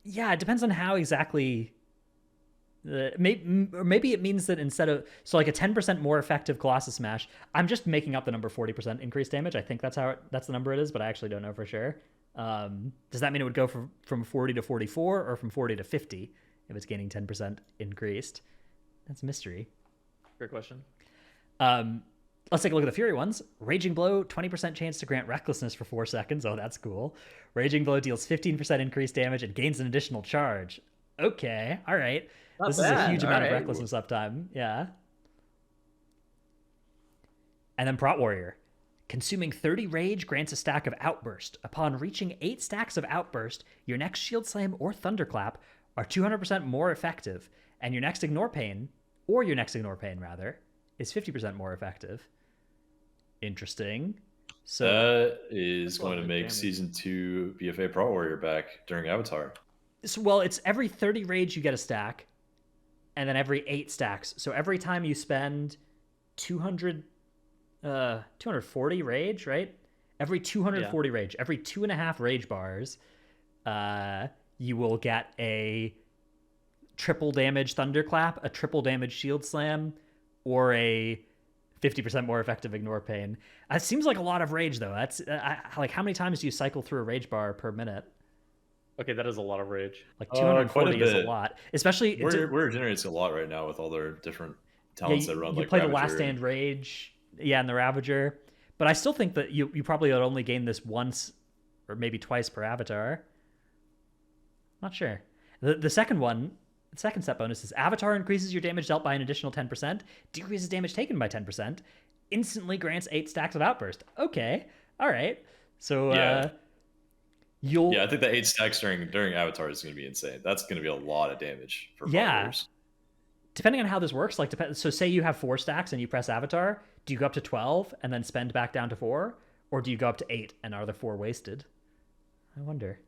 Speaker 1: Yeah, it depends on how exactly... maybe it means that instead of... So like a 10% more effective Colossus Smash, I'm just making up the number 40% increased damage. I think that's the number it is, but I actually don't know for sure. Does that mean it would go from 40 to 44 or from 40 to 50 if it's gaining 10% increased? That's a mystery.
Speaker 4: Great question.
Speaker 1: Let's take a look at the Fury ones. Raging Blow, 20% chance to grant Recklessness for 4 seconds. Oh, that's cool. Raging Blow deals 15% increased damage and gains an additional charge. Okay, all right. This is a huge amount of Recklessness uptime. Yeah. And then Prot Warrior. Consuming 30 Rage grants a stack of Outburst. Upon reaching 8 stacks of Outburst, your next Shield Slam or Thunderclap are 200% more effective, and your next Ignore Pain, is 50% more effective. Interesting. So
Speaker 3: that is going to make Season 2 BFA Pro Warrior back during Avatar.
Speaker 1: Well, it's every 30 Rage you get a stack, and then every 8 stacks. So every time you spend 240 Rage, right? Every 240 Rage, every 2.5 Rage bars, you will get a triple damage Thunderclap, a triple damage Shield Slam, or a 50% more effective Ignore Pain. It seems like a lot of Rage, though. That's like, how many times do you cycle through a Rage bar per minute?
Speaker 4: Okay, that is a lot of Rage.
Speaker 1: Like 240 is a lot, especially.
Speaker 3: Warrior generates a lot right now with all their different talents that run.
Speaker 1: You play the Last Stand Rage, and the Ravager, but I still think that you probably would only gain this once or maybe twice per avatar. Not sure. The second one. The second set bonus is Avatar increases your damage dealt by an additional 10%, decreases damage taken by 10%, instantly grants 8 stacks of Outburst. Okay, all right. So
Speaker 3: I think the 8 stacks during Avatar is going to be insane. That's going to be a lot of damage for followers.
Speaker 1: Depending on how this works, so say you have 4 stacks and you press Avatar, do you go up to 12 and then spend back down to 4, or do you go up to 8 and are the 4 wasted? I wonder.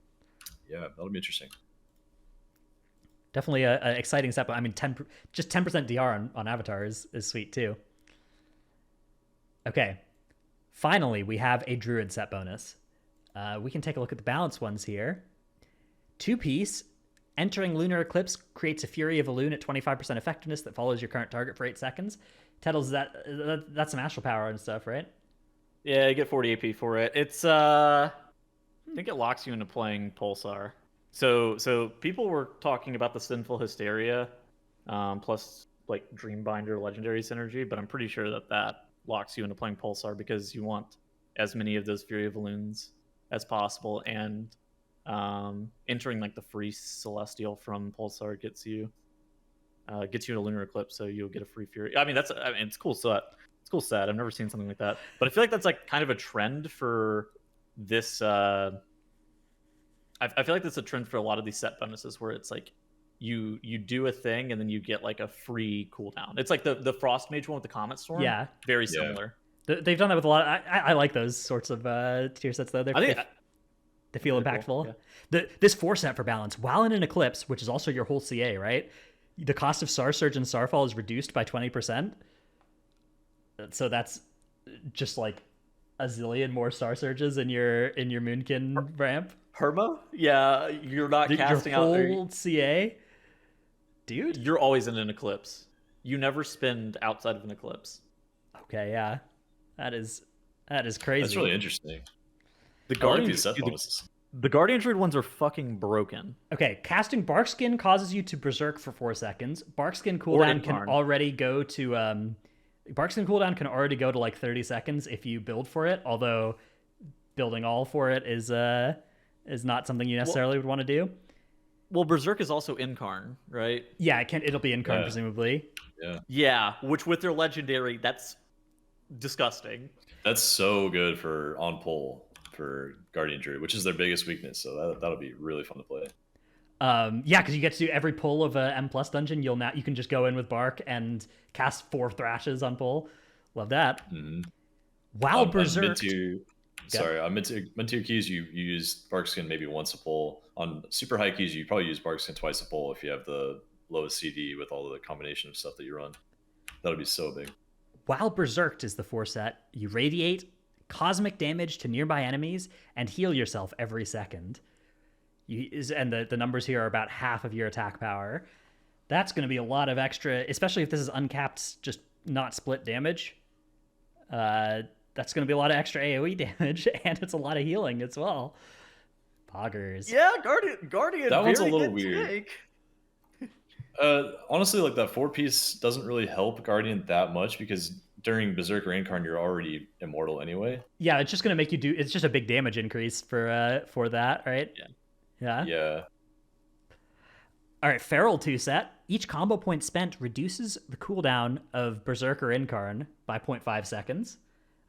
Speaker 3: Yeah, that'll be interesting.
Speaker 1: Definitely an exciting step. I mean, 10% DR on Avatar is sweet too. Okay, finally we have a Druid set bonus. We can take a look at the balance ones here. 2-piece, entering Lunar Eclipse creates a Fury of a Loon at 25% effectiveness that follows your current target for 8 seconds. Tettles, that's some astral power and stuff, right?
Speaker 4: Yeah, you get 40 AP for it. It's I think it locks you into playing Pulsar. So people were talking about the Sinful Hysteria, plus like Dreambinder Legendary Synergy, but I'm pretty sure that locks you into playing Pulsar because you want as many of those Fury of Balloons as possible, and entering like the free Celestial from Pulsar gets you to Lunar Eclipse, so you'll get a free Fury. I mean, it's cool set. It's cool set. I've never seen something like that, but I feel like that's like kind of a trend for this. I feel like that's a trend for a lot of these set bonuses where it's like you do a thing and then you get like a free cooldown. It's like the Frost Mage one with the Comet Storm.
Speaker 1: Yeah.
Speaker 4: Very similar.
Speaker 1: They've done that with a lot. I like those sorts of tier sets though. They feel impactful.
Speaker 4: Cool, yeah.
Speaker 1: This 4-set for balance, while in an eclipse, which is also your whole CA, right? The cost of Star Surge and Starfall is reduced by 20%. So that's just like a zillion more Star Surges in your Moonkin ramp.
Speaker 4: Perma? Yeah, you're not casting
Speaker 1: your
Speaker 4: out
Speaker 1: whole CA, dude.
Speaker 4: You're always in an eclipse. You never spend outside of an eclipse.
Speaker 1: Okay, yeah, that is crazy.
Speaker 3: That's really interesting.
Speaker 4: The
Speaker 3: I like
Speaker 4: Guardian
Speaker 3: these set bonuses.
Speaker 4: The Guardian Druid ones are fucking broken.
Speaker 1: Okay, casting Barkskin causes you to berserk for 4 seconds. Barkskin cooldown can already go to Barkskin cooldown can already go to like 30 seconds if you build for it. Although building all for it is not something you necessarily would want to do.
Speaker 4: Well, berserk is also Incarn, right?
Speaker 1: Yeah, it'll be Incarn presumably.
Speaker 3: Yeah.
Speaker 4: Yeah, which with their legendary, that's disgusting.
Speaker 3: That's so good for on pull for Guardian Druid, which is their biggest weakness. So that'll be really fun to play.
Speaker 1: Yeah, because you get to do every pull of a M+ dungeon. You can just go in with Bark and cast 4 Thrashes on pull. Love that.
Speaker 3: Mm-hmm.
Speaker 1: Wow, Berserk.
Speaker 3: On mid-tier keys, you use Barkskin maybe once a pull. On super high keys, you probably use Barkskin twice a pull if you have the lowest CD with all the combination of stuff that you run. That'll be so big.
Speaker 1: While Berserked is the 4-set, you radiate cosmic damage to nearby enemies and heal yourself every second. And the numbers here are about half of your attack power. That's going to be a lot of extra, especially if this is uncapped, just not split damage. That's going to be a lot of extra AoE damage, and it's a lot of healing as well. Poggers.
Speaker 4: Yeah, Guardian.
Speaker 3: That one's a little weird. Honestly, like that 4-piece doesn't really help Guardian that much because during Berserk or Incarn, you're already immortal anyway.
Speaker 1: Yeah, it's just going to make you do. It's just a big damage increase for that, right?
Speaker 3: Yeah. Yeah.
Speaker 1: All right, Feral 2-set. Each combo point spent reduces the cooldown of Berserk or Incarn by 0.5 seconds.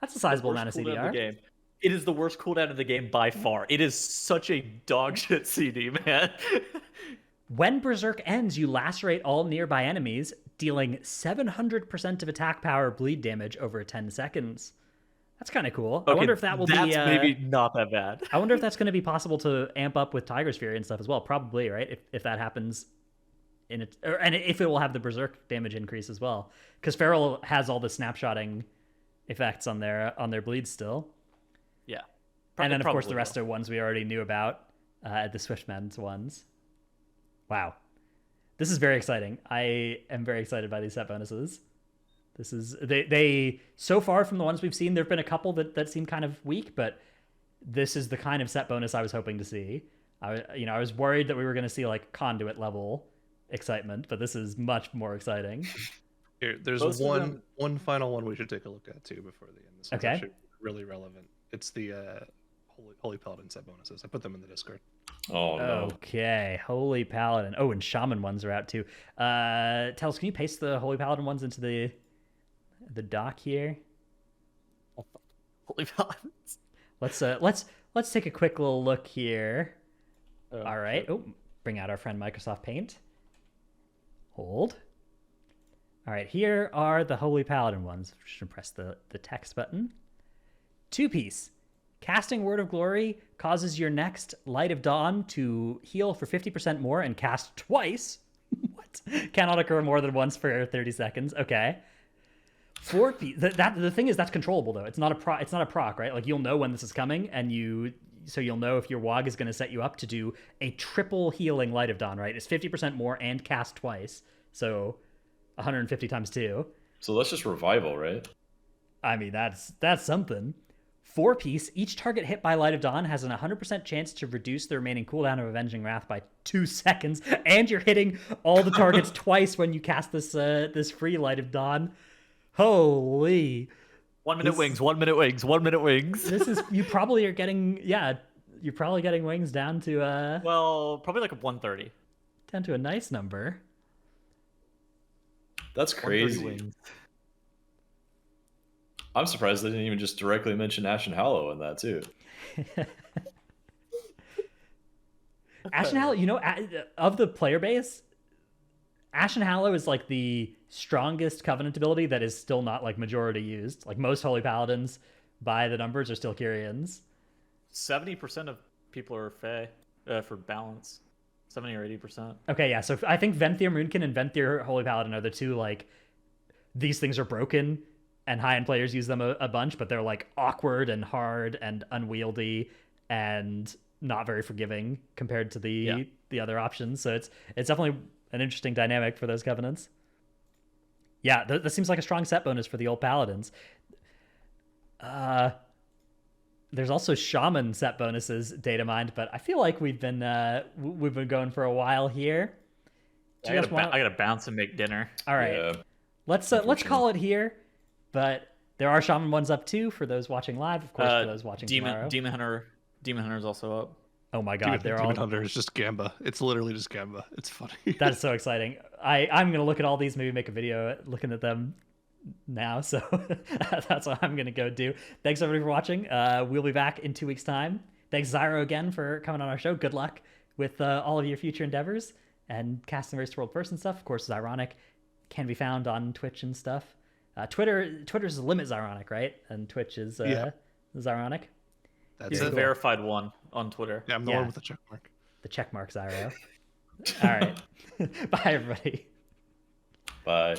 Speaker 1: That's a sizable amount of CDR.
Speaker 4: It is the worst cooldown of the game by far. It is such a dog shit CD, man.
Speaker 1: When Berserk ends, you lacerate all nearby enemies, dealing 700% of attack power bleed damage over 10 seconds. That's kind of cool.
Speaker 4: Okay,
Speaker 1: I wonder if that will be...
Speaker 4: That's maybe not that bad.
Speaker 1: I wonder if that's going to be possible to amp up with Tiger's Fury and stuff as well. Probably, right? If that happens... and if it will have the Berserk damage increase as well. Because Feral has all the snapshotting effects on their bleeds still.
Speaker 4: Yeah.
Speaker 1: And then, of course, the rest of ones we already knew about, the Swiftman's ones. Wow. This is very exciting. I am very excited by these set bonuses. This is they so far from the ones we've seen, there have been a couple that seem kind of weak, but this is the kind of set bonus I was hoping to see. I was worried that we were going to see like Conduit level excitement, but this is much more exciting.
Speaker 2: Here, there's one final one we should take a look at too before the end. This one's actually really relevant. It's the Holy Paladin set bonuses. I put them in the Discord.
Speaker 3: Oh no.
Speaker 1: Okay, Holy Paladin. Oh, and Shaman ones are out too. Tellus, can you paste the Holy Paladin ones into the doc here?
Speaker 4: Holy Paladins.
Speaker 1: Let's take a quick little look here. All right.
Speaker 4: Sure.
Speaker 1: Oh, bring out our friend Microsoft Paint. Hold. All right, here are the Holy Paladin ones. Just press the text button. 2-piece. Casting Word of Glory causes your next Light of Dawn to heal for 50% more and cast twice. What? Cannot occur more than once for 30 seconds. Okay. 4-piece. The thing is that's controllable though. It's not a proc, right? Like you'll know when this is coming, and you'll know if your WOG is going to set you up to do a triple healing Light of Dawn, right? It's 50% more and cast twice. So 150 times 2.
Speaker 3: So that's just revival, right?
Speaker 1: I mean, that's something. 4-piece, each target hit by Light of Dawn has an 100% chance to reduce the remaining cooldown of Avenging Wrath by 2 seconds, and you're hitting all the targets twice when you cast this free Light of Dawn. Holy.
Speaker 4: 1 minute wings, 1 minute wings, 1 minute wings.
Speaker 1: You probably are getting, you're probably getting wings down to
Speaker 4: well, probably like a 130.
Speaker 1: Down to a nice number.
Speaker 3: That's crazy.
Speaker 4: Wings.
Speaker 3: I'm surprised they didn't even just directly mention Ashen Hallow in that too.
Speaker 1: Ashen Hallow, of the player base, Ashen Hallow is like the strongest Covenant ability that is still not like majority used. Like most Holy Paladins, by the numbers, are still Kyrians.
Speaker 4: 70% of people are Fey for balance. 70 or 80%.
Speaker 1: Okay, yeah. So I think Venthyr Moonkin and Venthyr Holy Paladin are the two like these things are broken and high-end players use them a bunch, but they're like awkward and hard and unwieldy and not very forgiving compared to the other options. So it's definitely an interesting dynamic for those Covenants. Yeah, that seems like a strong set bonus for the old Paladins. There's also Shaman set bonuses data mined, but I feel like we've been going for a while here.
Speaker 4: I gotta bounce and make dinner.
Speaker 1: All right,
Speaker 3: Yeah,
Speaker 1: let's call it here. But there are Shaman ones up too for those watching live, of course. For those watching tomorrow,
Speaker 4: Demon Hunter's also up.
Speaker 1: Oh my god,
Speaker 2: Demon Hunter is just Gamba. It's literally just Gamba. It's funny.
Speaker 1: That is so exciting. I'm gonna look at all these, maybe make a video looking at them now. So that's what I'm gonna go do. Thanks everybody for watching. We'll be back in 2 weeks' time. Thanks Xyro again for coming on our show. Good luck with all of your future endeavors and casting Race to World first and stuff. Of course, Xyronic can be found on Twitch and stuff. Twitter's limit Xyronic, right? And Twitch is Xyronic.
Speaker 4: He's the verified one on Twitter.
Speaker 2: Yeah, I'm the one with the check mark.
Speaker 1: The check mark Xyro. All right. Bye, everybody.
Speaker 3: Bye.